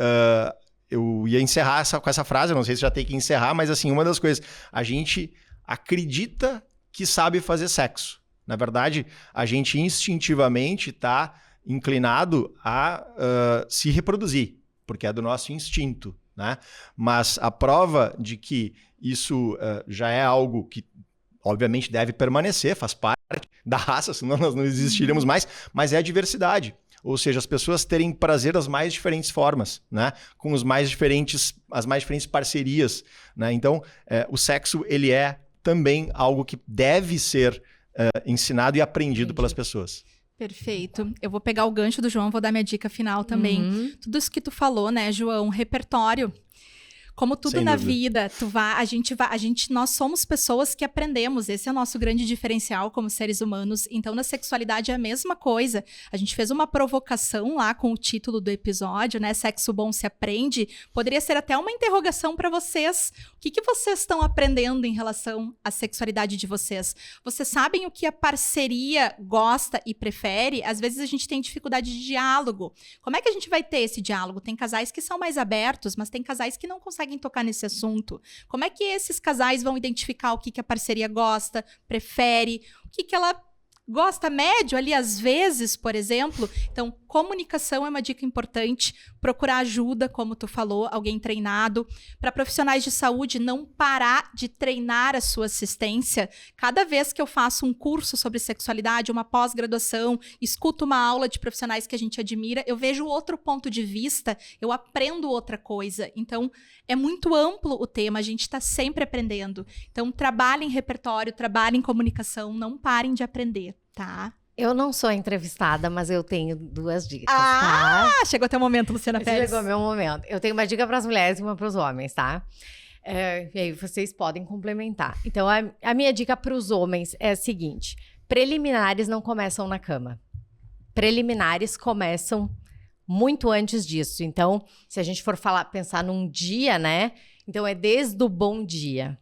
eu ia encerrar com essa frase, eu não sei se já tem que encerrar, mas assim, uma das coisas, a gente acredita que sabe fazer sexo. Na verdade, a gente instintivamente está inclinado a se reproduzir, porque é do nosso instinto, né? Mas a prova de que isso já é algo que obviamente deve permanecer, faz parte da raça, senão nós não existiríamos mais, mas é a diversidade. Ou seja, as pessoas terem prazer das mais diferentes formas, né? Com as mais diferentes parcerias, né? Então, o sexo, ele é também algo que deve ser ensinado e aprendido pelas pessoas. Perfeito. Eu vou pegar o gancho do João, vou dar minha dica final também. Tudo isso que tu falou, né, João? Repertório. Como tudo na vida, nós somos pessoas que aprendemos. Esse é o nosso grande diferencial como seres humanos. Então, na sexualidade é a mesma coisa. A gente fez uma provocação lá com o título do episódio, né? Sexo bom se aprende. Poderia ser até uma interrogação para vocês. O que vocês estão aprendendo em relação à sexualidade de vocês? Vocês sabem o que a parceria gosta e prefere? Às vezes a gente tem dificuldade de diálogo. Como é que a gente vai ter esse diálogo? Tem casais que são mais abertos, mas tem casais que não conseguem tocar nesse assunto. Como é que esses casais vão identificar o que a parceria gosta, prefere, o que ela gosta médio ali às vezes, por exemplo. Então, comunicação é uma dica importante. Procurar ajuda, como tu falou, alguém treinado. Para profissionais de saúde, não parar de treinar a sua assistência. Cada vez que eu faço um curso sobre sexualidade, uma pós-graduação, escuto uma aula de profissionais que a gente admira, eu vejo outro ponto de vista, eu aprendo outra coisa. Então, é muito amplo o tema, a gente está sempre aprendendo. Então, trabalhem em repertório, trabalhem em comunicação, não parem de aprender, tá? Eu não sou entrevistada, mas eu tenho 2 dicas, tá? Chegou teu momento, Luciana Pérez. Chegou meu momento. Eu tenho uma dica para as mulheres e uma para os homens, tá? E aí vocês podem complementar. Então, a minha dica para os homens é a seguinte: preliminares não começam na cama. Preliminares começam muito antes disso. Então, se a gente for pensar num dia, né? Então, é desde o bom dia.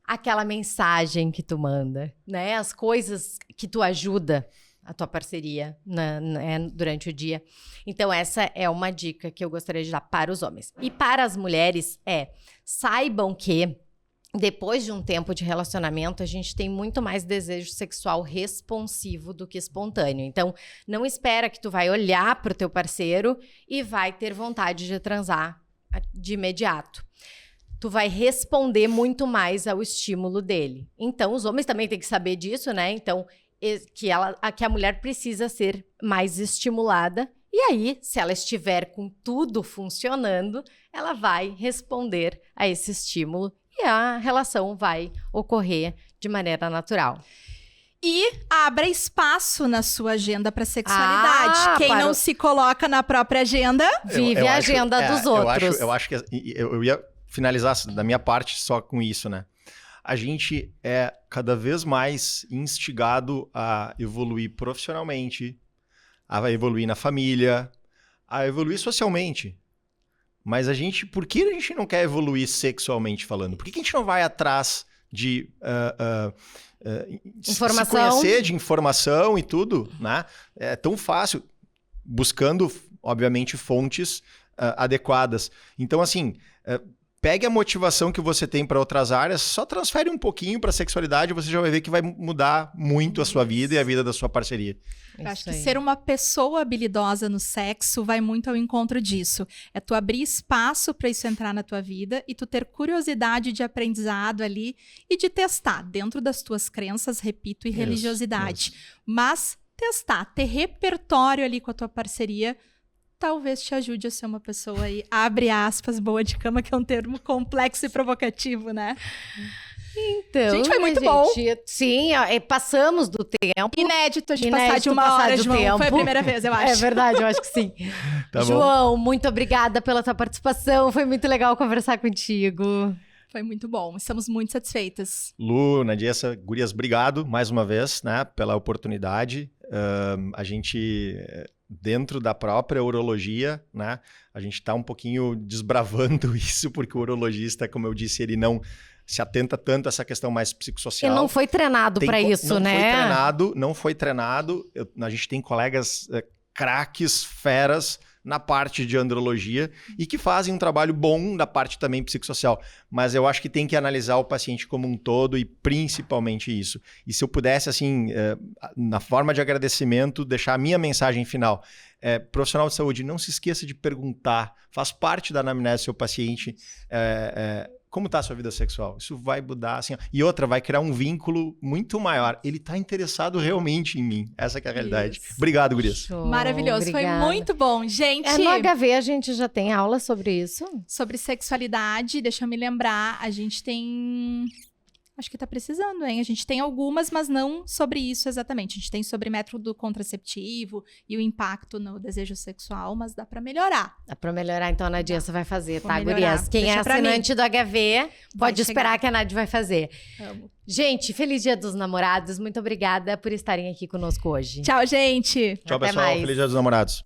Aquela mensagem que tu manda, né? As coisas que tu ajuda a tua parceria durante o dia. Então, essa é uma dica que eu gostaria de dar para os homens. E para as mulheres saibam que depois de um tempo de relacionamento, a gente tem muito mais desejo sexual responsivo do que espontâneo. Então, não espera que tu vai olhar pro teu parceiro e vai ter vontade de transar de imediato. Tu vai responder muito mais ao estímulo dele. Então, os homens também têm que saber disso, né? Então, que a mulher precisa ser mais estimulada. E aí, se ela estiver com tudo funcionando, ela vai responder a esse estímulo e a relação vai ocorrer de maneira natural. E abra espaço na sua agenda para sexualidade. Quem não se coloca na própria agenda, vive a agenda dos outros. Eu acho que eu ia finalizar da minha parte só com isso, né? A gente é cada vez mais instigado a evoluir profissionalmente, a evoluir na família, a evoluir socialmente. Mas por que a gente não quer evoluir sexualmente falando? Por que a gente não vai atrás de informação, se conhecer, de informação e tudo, né? É tão fácil, buscando, obviamente, fontes adequadas. Então, assim, pegue a motivação que você tem para outras áreas, só transfere um pouquinho para a sexualidade, você já vai ver que vai mudar muito a sua vida e a vida da sua parceria. Eu acho que ser uma pessoa habilidosa no sexo vai muito ao encontro disso. É tu abrir espaço para isso entrar na tua vida e tu ter curiosidade de aprendizado ali e de testar dentro das tuas crenças, repito, e religiosidade. Mas testar, ter repertório ali com a tua parceria, talvez te ajude a ser uma pessoa aí, abre aspas, boa de cama, que é um termo complexo e provocativo, né? Então, gente, foi muito bom. Sim, passamos do tempo. Inédito a gente passar de uma hora, João. Tempo. Foi a primeira vez, eu acho. É verdade, eu acho que sim. Tá João, muito obrigada pela tua participação. Foi muito legal conversar contigo. Foi muito bom. Estamos muito satisfeitas. Lu, Nadiessa, gurias, obrigado mais uma vez, né, pela oportunidade. A gente, dentro da própria urologia, né, a gente está um pouquinho desbravando isso, porque o urologista, como eu disse, ele não se atenta tanto a essa questão mais psicossocial. Ele não foi treinado para isso, né? Não foi treinado. A gente tem colegas craques, feras na parte de andrologia e que fazem um trabalho bom na parte também psicossocial. Mas eu acho que tem que analisar o paciente como um todo e principalmente isso. E se eu pudesse, assim, na forma de agradecimento, deixar a minha mensagem final. Profissional de saúde, não se esqueça de perguntar, faz parte da anamnese do seu paciente, como está a sua vida sexual? Isso vai mudar, assim, ó. E outra, vai criar um vínculo muito maior. Ele está interessado realmente em mim. Essa que é a realidade. Isso. Obrigado, gurias. Show, Maravilhoso, obrigada. foi muito bom. Gente, No HV a gente já tem aula sobre isso? sobre sexualidade, deixa eu me lembrar, a gente tem... Acho que tá precisando, hein? A gente tem algumas, mas não sobre isso exatamente. A gente tem sobre método contraceptivo e o impacto no desejo sexual, mas dá pra melhorar. Dá pra melhorar, então a Nadia você vai fazer, Vou tá, melhorar. gurias? Quem Deixa é pra assinante do HV pode chegar. esperar que a Nadia vai fazer. Amo. Gente, feliz Dia dos Namorados. Muito obrigada por estarem aqui conosco hoje. Tchau, gente! Tchau, Até pessoal. mais. Feliz Dia dos Namorados.